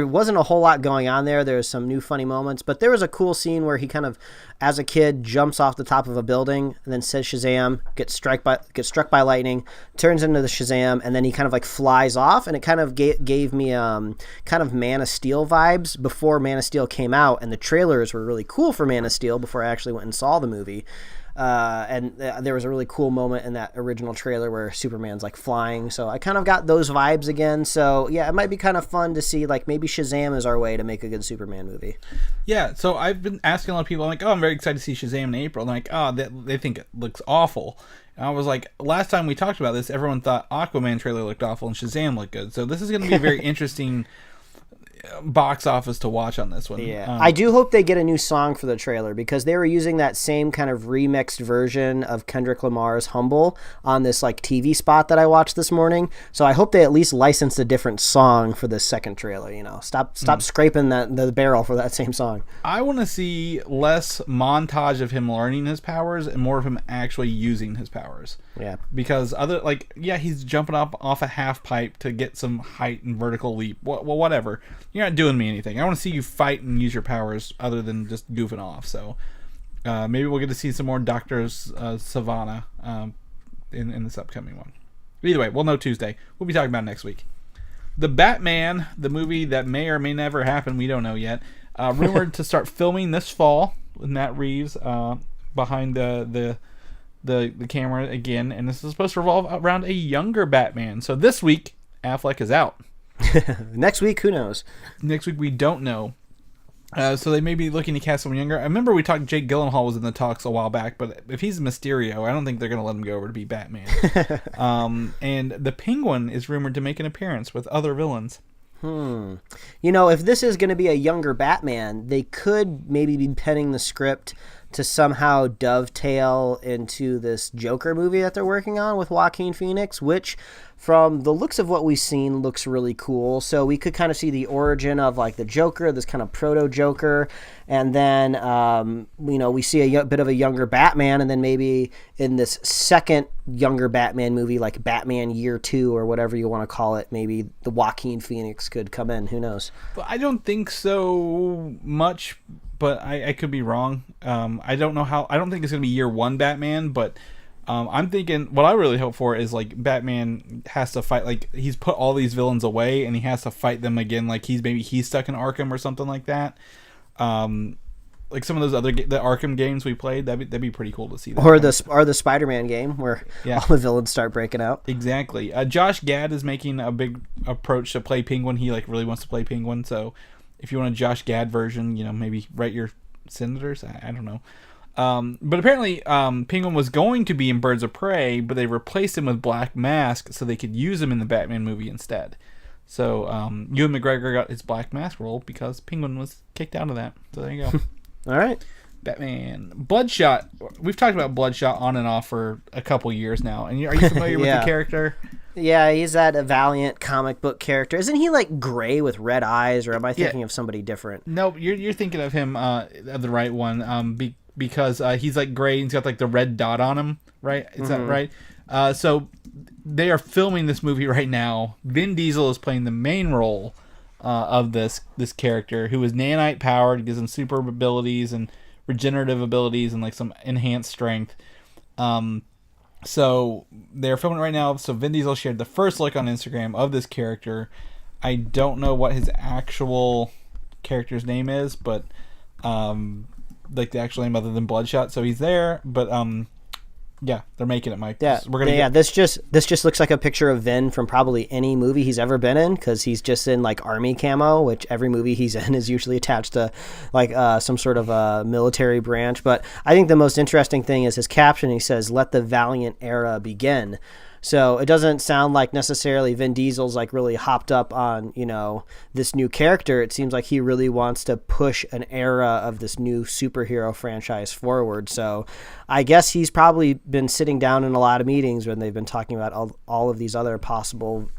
wasn't a whole lot going on there. There was some new funny moments, but there was a cool scene where he kind of, as a kid, jumps off the top of a building and then says Shazam, gets struck by lightning, turns into the Shazam, and then he kind of like flies off, and it kind of gave me kind of Man of Steel vibes before Man of Steel came out, and the trailers were really cool for Man of Steel before I actually went and saw the movie. And there was a really cool moment in that original trailer where Superman's like flying. So I kind of got those vibes again. So yeah, it might be kind of fun to see like maybe Shazam is our way to make a good Superman movie. Yeah. So I've been asking a lot of people, I'm like, I'm very excited to see Shazam in April. And like, they think it looks awful. And I was like, last time we talked about this, everyone thought Aquaman trailer looked awful and Shazam looked good. So this is going to be a very interesting box office to watch on this one. Yeah, I do hope they get a new song for the trailer because they were using that same kind of remixed version of Kendrick Lamar's Humble on this like TV spot that I watched this morning. So I hope they at least licensed a different song for this second trailer. Stop scraping the barrel for that same song. I want to see less montage of him learning his powers and more of him actually using his powers. Yeah, because he's jumping up off a half pipe to get some height and vertical leap. Well, whatever. You're not doing me anything. I want to see you fight and use your powers other than just goofing off. So maybe we'll get to see some more Dr. Savannah in this upcoming one. But either way, we'll know Tuesday. We'll be talking about it next week. The Batman, the movie that may or may never happen, we don't know yet, rumored to start filming this fall with Matt Reeves behind the camera again, and this is supposed to revolve around a younger Batman. So this week, Affleck is out. Next week, who knows? Next week, we don't know. So they may be looking to cast someone younger. I remember we talked, Jake Gyllenhaal was in the talks a while back, but if he's Mysterio, I don't think they're going to let him go over to be Batman. And the Penguin is rumored to make an appearance with other villains. If this is going to be a younger Batman, they could maybe be penning the script to somehow dovetail into this Joker movie that they're working on with Joaquin Phoenix, which from the looks of what we've seen looks really cool. So we could kind of see the origin of like the Joker, this kind of proto-Joker, and then we see a bit of a younger Batman, and then maybe in this second younger Batman movie, like Batman Year 2 or whatever you want to call it, maybe the Joaquin Phoenix could come in. Who knows? Well, I don't think so much, but I could be wrong. I don't know how. I don't think it's going to be Year 1 Batman, but I'm thinking what I really hope for is like Batman has to fight, like he's put all these villains away and he has to fight them again, like he's stuck in Arkham or something like that. Like some of those other the Arkham games we played, that'd be pretty cool to see that. Or the Spider-Man game where all the villains start breaking out. Exactly. Josh Gad is making a big approach to play Penguin. He like really wants to play Penguin, so if you want a Josh Gad version, maybe write your senators. I don't know. But apparently Penguin was going to be in Birds of Prey, but they replaced him with Black Mask so they could use him in the Batman movie instead. So Ewan McGregor got his Black Mask role because Penguin was kicked out of that. So there you go. All right. Batman. Bloodshot. We've talked about Bloodshot on and off for a couple years now. And are you familiar with the character? Yeah, he's that Valiant comic book character. Isn't he like gray with red eyes, or am I thinking of somebody different? No, you're thinking of him, the right one, because he's like gray and he's got like the red dot on him, right? Is that right? So they are filming this movie right now. Vin Diesel is playing the main role of this character, who is nanite powered, gives him super abilities and regenerative abilities and like some enhanced strength. So they're filming it right now. So Vin Diesel shared the first look on Instagram of this character. I don't know what his actual character's name is, but like the actual name other than Bloodshot. So he's there, but yeah, they're making it, Mike. Yeah, this just looks like a picture of Vin from probably any movie he's ever been in, because he's just in like army camo, which every movie he's in is usually attached to like some sort of a military branch. But I think the most interesting thing is his caption. He says, "Let the Valiant era begin." So it doesn't sound like necessarily Vin Diesel's like really hopped up on, this new character. It seems like he really wants to push an era of this new superhero franchise forward. So I guess he's probably been sitting down in a lot of meetings when they've been talking about all of these other possible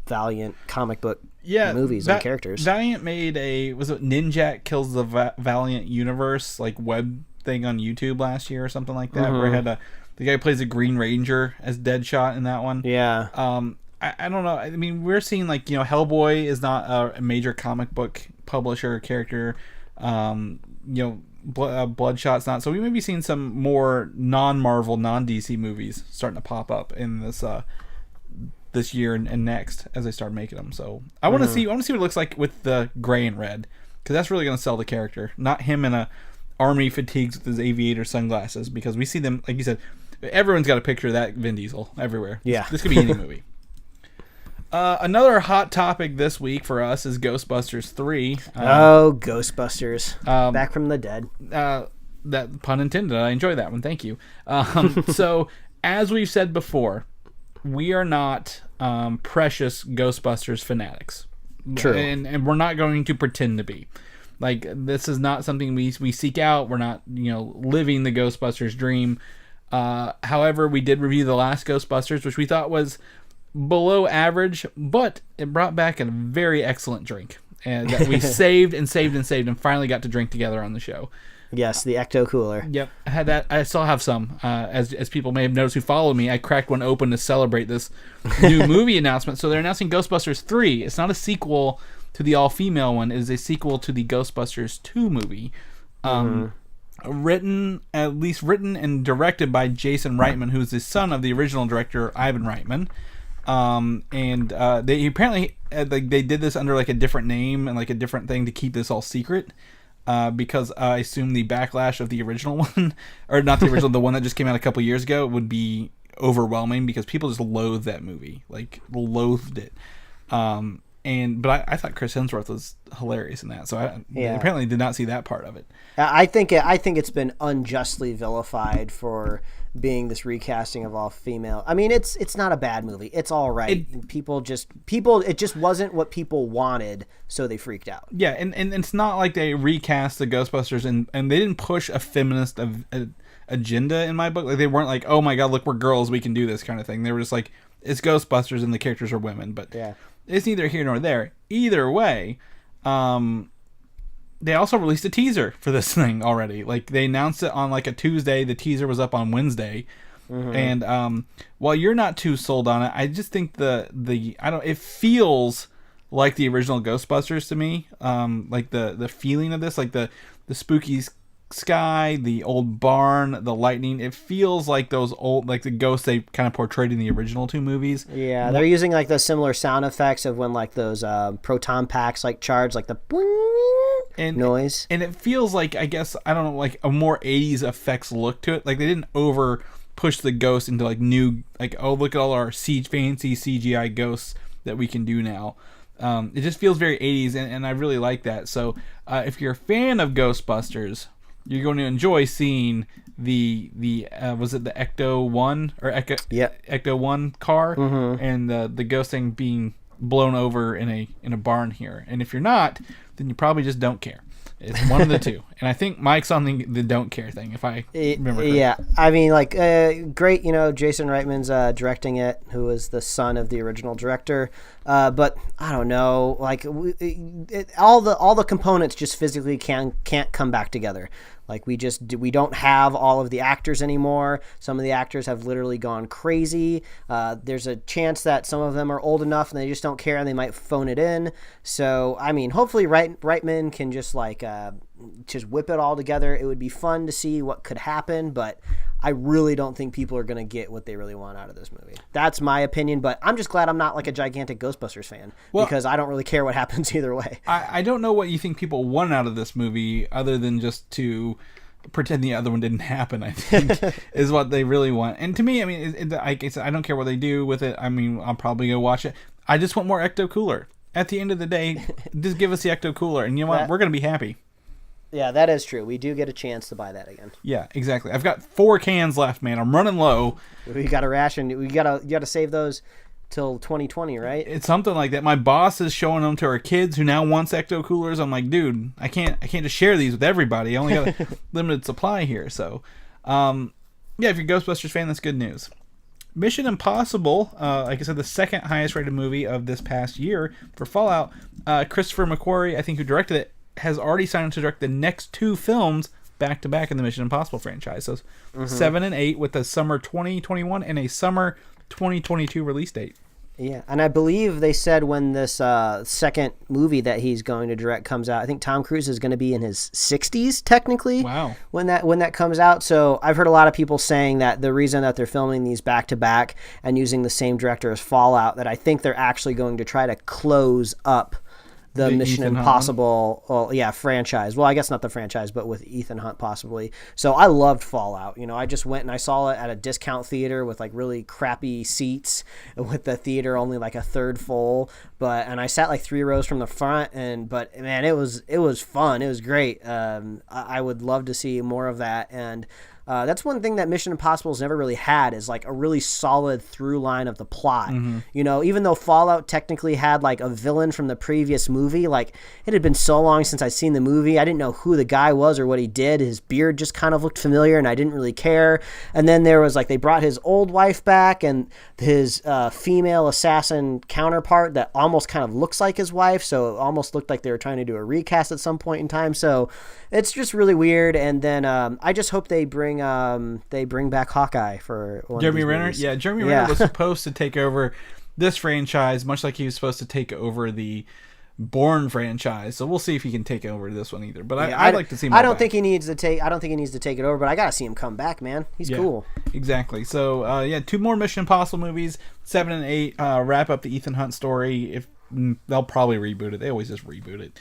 Valiant comic book movies and characters. Valiant made was it Ninjak Kills the Valiant Universe like web thing on YouTube last year or something like that, where it had the guy who plays a Green Ranger as Deadshot in that one. Yeah. I don't know. I mean, we're seeing like, Hellboy is not a major comic book publisher or character. Bloodshot's not. So we may be seeing some more non-Marvel, non-DC movies starting to pop up in this year and next as they start making them. So I want to see what it looks like with the gray and red, because that's really going to sell the character, not him in a army fatigues with his aviator sunglasses, because we see them, like you said, everyone's got a picture of that Vin Diesel everywhere. Yeah. This could be any movie. Another hot topic this week for us is Ghostbusters 3. Ghostbusters. Back from the dead. That pun intended. I enjoy that one. Thank you. So, as we've said before, we are not precious Ghostbusters fanatics. True. And we're not going to pretend to be. Like, this is not something we seek out. We're not, living the Ghostbusters dream. However, we did review the last Ghostbusters, which we thought was below average, but it brought back a very excellent drink, and that we saved and finally got to drink together on the show. Yes, the Ecto Cooler. Yep, I had that. I still have some. As people may have noticed who follow me, I cracked one open to celebrate this new movie announcement. So they're announcing Ghostbusters 3. It's not a sequel to the all-female one. It is a sequel to the Ghostbusters 2 movie. Written and directed by Jason Reitman, who's the son of the original director Ivan Reitman. They apparently they did this under like a different name and like a different thing to keep this all secret, because I assume the backlash of the original one, or not the original, the one that just came out a couple years ago, would be overwhelming, because people just loathed that movie, like loathed it. But I thought Chris Hemsworth was hilarious in that, so I apparently did not see that part of it. I think it's been unjustly vilified for being this recasting of all female. I mean, it's not a bad movie. It's all right. It just wasn't what people wanted, so they freaked out. Yeah, and it's not like they recast the Ghostbusters and they didn't push a feminist agenda in my book. Like, they weren't like, oh my god, look, we're girls, we can do this kind of thing. They were just like, it's Ghostbusters and the characters are women. But yeah, it's neither here nor there. Either way, they also released a teaser for this thing already. Like, they announced it on like a Tuesday. The teaser was up on Wednesday. And while you're not too sold on it, I just think it feels like the original Ghostbusters to me. Like the feeling of this, like the spooky sky, the old barn, the lightning. It feels like those old, like the ghosts they kind of portrayed in the original 2 movies. Yeah, they're using like the similar sound effects of when like those proton packs like charge, like the boing noise. And it feels like, I guess, I don't know, like a more 80s effects look to it. Like they didn't over push the ghost into like new, like, oh, look at all our fancy CGI ghosts that we can do now. It just feels very 80s, and I really like that. So if you're a fan of Ghostbusters, you're going to enjoy seeing the was it the Ecto 1 or Ecto 1 car, and the ghost thing being blown over in a barn here. And if you're not, then you probably just don't care. It's one of the two. And I think Mike's on the don't care thing, if I remember correctly. Yeah, I mean, like, great, Jason Reitman's directing it, who was the son of the original director. But I don't know, like, all the components just physically can't come back together. Like, we don't have all of the actors anymore. Some of the actors have literally gone crazy. There's a chance that some of them are old enough and they just don't care and they might phone it in. So, I mean, hopefully Reitman can just just whip it all together. It would be fun to see what could happen, but I really don't think people are going to get what they really want out of this movie. That's my opinion, but I'm just glad I'm not like a gigantic Ghostbusters fan, because I don't really care what happens either way. I don't know what you think people want out of this movie other than just to pretend the other one didn't happen, I think, is what they really want. And to me, I mean, I don't care what they do with it. I mean, I'll probably go watch it. I just want more Ecto Cooler. At the end of the day, just give us the Ecto Cooler, and you know what? We're going to be happy. Yeah, that is true. We do get a chance to buy that again. Yeah, exactly. I've got 4 cans left, man. I'm running low. We got a ration. You got to save those till 2020, right? It's something like that. My boss is showing them to our kids who now wants Ecto Coolers. I'm like, dude, I can't just share these with everybody. I only got a limited supply here. So, yeah, if you're a Ghostbusters fan, that's good news. Mission Impossible, like I said, the second highest rated movie of this past year for Fallout. Christopher McQuarrie, I think, who directed it, has already signed to direct the next 2 films back-to-back in the Mission Impossible franchise. So 7 and 8 with a summer 2021 and a summer 2022 release date. Yeah, and I believe they said when this second movie that he's going to direct comes out, I think Tom Cruise is going to be in his 60s technically. Wow. When that comes out. So I've heard a lot of people saying that the reason that they're filming these back-to-back and using the same director as Fallout, that I think they're actually going to try to close up the Mission Impossible franchise. Well, I guess not the franchise, but with Ethan Hunt possibly. So I loved Fallout. I just went and I saw it at a discount theater with like really crappy seats, with the theater only like a third full. And I sat like 3 rows from the front, but man, it was fun. It was great. I would love to see more of that. And that's one thing that Mission Impossible has never really had, is like a really solid through line of the plot. Even though Fallout technically had like a villain from the previous movie, like it had been so long since I'd seen the movie, I didn't know who the guy was or what he did. His beard just kind of looked familiar and I didn't really care. And then there was like, they brought his old wife back and his female assassin counterpart that almost kind of looks like his wife, so it almost looked like they were trying to do a recast at some point in time. So it's just really weird. And then I just hope they bring back Hawkeye for one Jeremy of these Renner. movies. Yeah, Jeremy Renner was supposed to take over this franchise, much like he was supposed to take over the Bourne franchise. So we'll see if he can take over this one either. But I'd like to see him. I don't think he needs to take it over, but I gotta see him come back, man. He's cool. Exactly. So 2 more Mission Impossible movies, 7 and 8, wrap up the Ethan Hunt story. If they'll probably reboot it. They always just reboot it.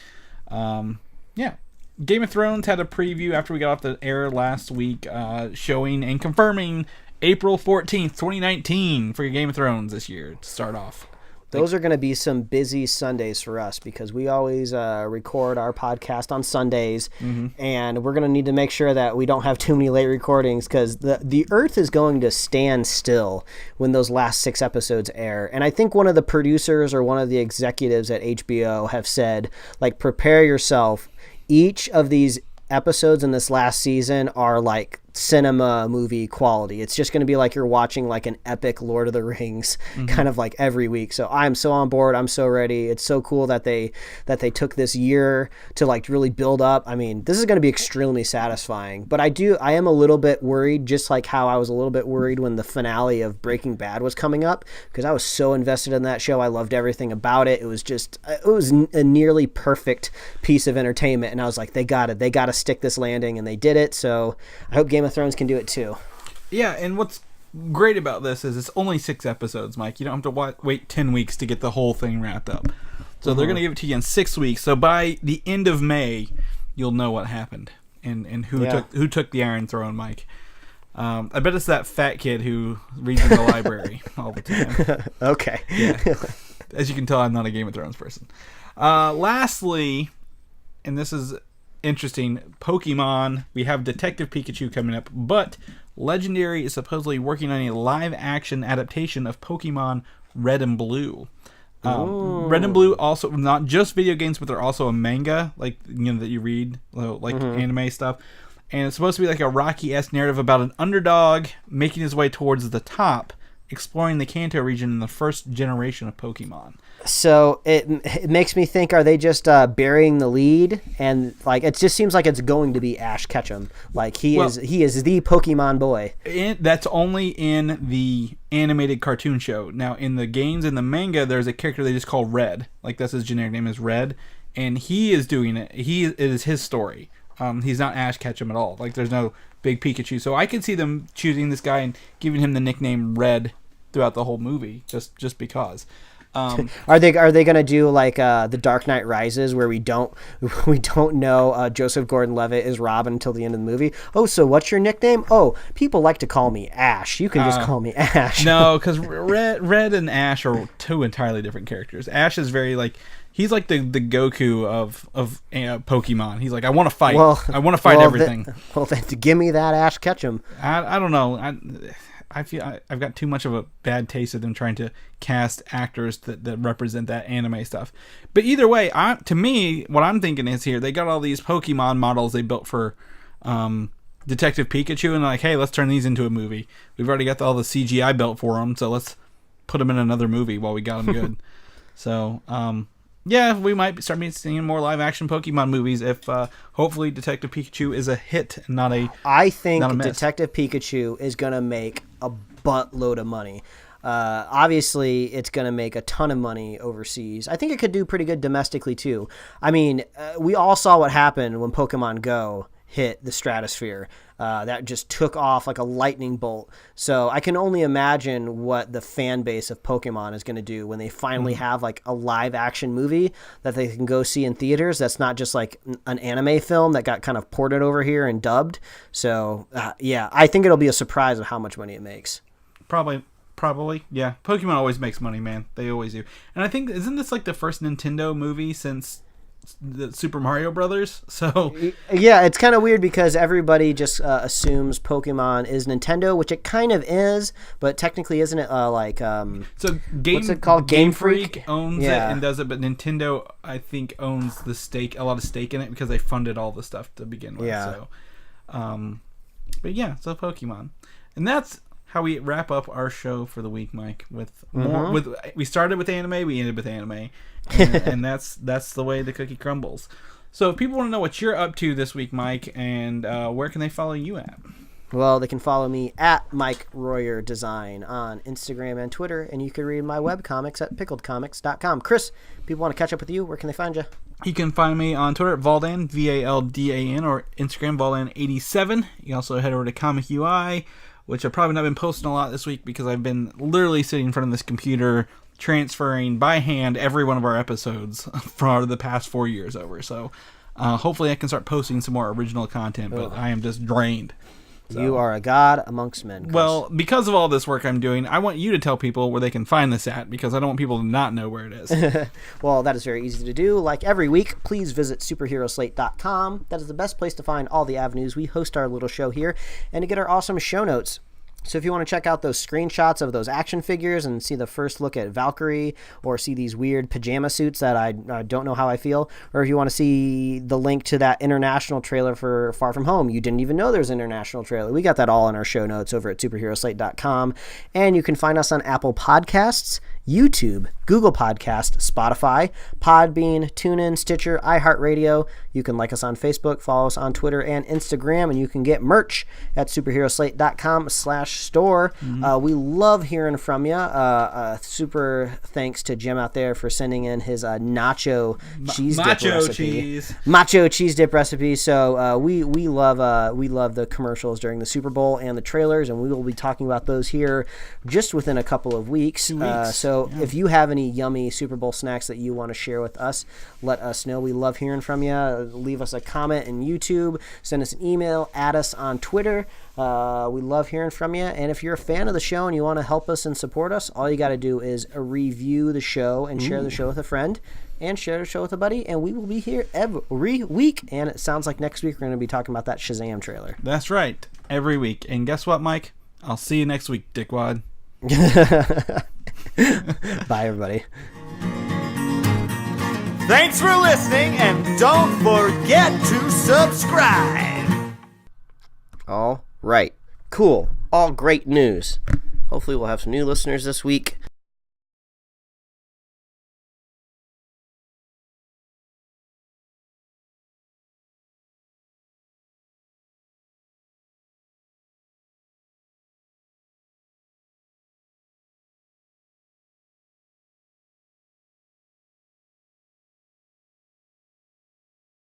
Game of Thrones had a preview after we got off the air last week, showing and confirming April 14th, 2019 for Game of Thrones this year to start off. Those are going to be some busy Sundays for us, because we always record our podcast on Sundays, and we're going to need to make sure that we don't have too many late recordings, because the earth is going to stand still when those last 6 episodes air. And I think one of the producers or one of the executives at HBO have said, like, prepare yourself. Each of these episodes in this last season are like cinema movie quality. It's just going to be like you're watching like an epic Lord of the Rings kind of like every week. So I'm so on board. I'm so ready. It's so cool that they took this year to like really build up. I mean, this is going to be extremely satisfying, but I am a little bit worried, just like how I was a little bit worried when the finale of Breaking Bad was coming up, because I was so invested in that show. I loved everything about it. It was a nearly perfect piece of entertainment. And I was like, they got to stick this landing, and they did it. So I hope Game of Thrones can do it too. Yeah, and what's great about this is it's only 6 episodes, Mike. You don't have to wait 10 weeks to get the whole thing wrapped up. So they're going to give it to you in 6 weeks. So by the end of May, you'll know what happened and who took the Iron Throne, Mike. I bet it's that fat kid who reads in the library all the time. Okay. Yeah. As you can tell, I'm not a Game of Thrones person. Lastly, and this is interesting, Pokemon. We have Detective Pikachu coming up, but Legendary is supposedly working on a live-action adaptation of Pokemon Red and Blue. Red and Blue also not just video games, but they're also a manga, like that you read, like anime stuff. And it's supposed to be like a Rocky-esque narrative about an underdog making his way towards the top, exploring the Kanto region in the first generation of Pokemon. So it makes me think, are they just burying the lead? And like it just seems like it's going to be Ash Ketchum. Like he is the Pokemon boy. That's only in the animated cartoon show. Now in the games and the manga, there's a character they just call Red. Like that's his generic name is Red, and he is doing it. It is his story. He's not Ash Ketchum at all. Like there's no big Pikachu. So I could see them choosing this guy and giving him the nickname Red throughout the whole movie, just because. Are they going to do like the Dark Knight Rises, where we don't know Joseph Gordon-Levitt is Robin until the end of the movie? Oh, so what's your nickname? Oh, people like to call me Ash. You can just call me Ash. No, because Red and Ash are 2 entirely different characters. Ash is very like he's like the Goku of Pokemon. He's like, I want to fight. I want to fight everything. Then give me that Ash Ketchum. I don't know. I feel I've got too much of a bad taste of them trying to cast actors that represent that anime stuff. But either way, to me, what I'm thinking is here, they got all these Pokemon models they built for Detective Pikachu, and like, hey, let's turn these into a movie. We've already got all the CGI built for them, so let's put them in another movie while we got them good. So, yeah, we might start seeing more live-action Pokemon movies if, hopefully, Detective Pikachu is a hit, not a I think not a miss. Detective Pikachu is going to make a buttload of money. Obviously, it's going to make a ton of money overseas. I think it could do pretty good domestically, too. I mean, we all saw what happened when Pokemon Go hit the stratosphere. That just took off like a lightning bolt. So I can only imagine what the fan base of Pokemon is going to do when they finally have like a live action movie that they can go see in theaters. That's not just like an anime film that got kind of ported over here and dubbed. So yeah, I think it'll be a surprise of how much money it makes. Probably, yeah. Pokemon always makes money, man. They always do. And I think, isn't this like the first Nintendo movie since the Super Mario Brothers? So yeah, it's kind of weird because everybody just assumes Pokemon is Nintendo, which it kind of is, but technically isn't it like so what's it called? Game Freak owns it and does it, but Nintendo I think owns a lot of stake in it because they funded all the stuff to begin with. So but yeah, so Pokemon. And that's how we wrap up our show for the week, Mike. With more, we started with anime, we ended with anime, and that's the way the cookie crumbles. So, if people want to know what you're up to this week, Mike, and where can they follow you at? Well, they can follow me at Mike Royer Design on Instagram and Twitter, and you can read my webcomics at pickledcomics.com. Chris, people want to catch up with you. Where can they find you? You can find me on Twitter at Valdan, Valdan, or Instagram, Valdan87. You can also head over to Comic UI, which I've probably not been posting a lot this week because I've been literally sitting in front of this computer transferring by hand every one of our episodes for the past 4 years over. So hopefully I can start posting some more original content, but I am just drained. So. You are a god amongst men, Chris. Well, because of all this work I'm doing, I want you to tell people where they can find this at, because I don't want people to not know where it is. Well, that is very easy to do. Like every week, please visit superheroslate.com. That is the best place to find all the avenues we host our little show here, and to get our awesome show notes. So if you want to check out those screenshots of those action figures and see the first look at Valkyrie, or see these weird pajama suits that I don't know how I feel, or if you want to see the link to that international trailer for Far From Home, you didn't even know there's an international trailer. We got that all in our show notes over at superheroslate.com. And you can find us on Apple Podcasts, YouTube, Google Podcast, Spotify, Podbean, TuneIn, Stitcher, iHeartRadio. You can like us on Facebook, follow us on Twitter and Instagram, and you can get merch at superheroslate.com/store. We love hearing from you. Super thanks to Jim out there for sending in his nacho cheese dip recipe. Macho cheese dip recipe. So we love the commercials during the Super Bowl and the trailers, and we will be talking about those here just within a couple of weeks. 2 weeks. So if you have any yummy Super Bowl snacks that you want to share with us, let us know. We love hearing from you. Leave us a comment in YouTube. Send us an email. Add us on Twitter. We love hearing from you. And if you're a fan of the show and you want to help us and support us, all you got to do is review the show and share the show with a friend and share the show with a buddy. And we will be here every week. And it sounds like next week we're going to be talking about that Shazam trailer. That's right. Every week. And guess what, Mike? I'll see you next week, dickwad. Bye, everybody. Thanks for listening, and don't forget to subscribe. All right. Cool. All great news. Hopefully we'll have some new listeners this week.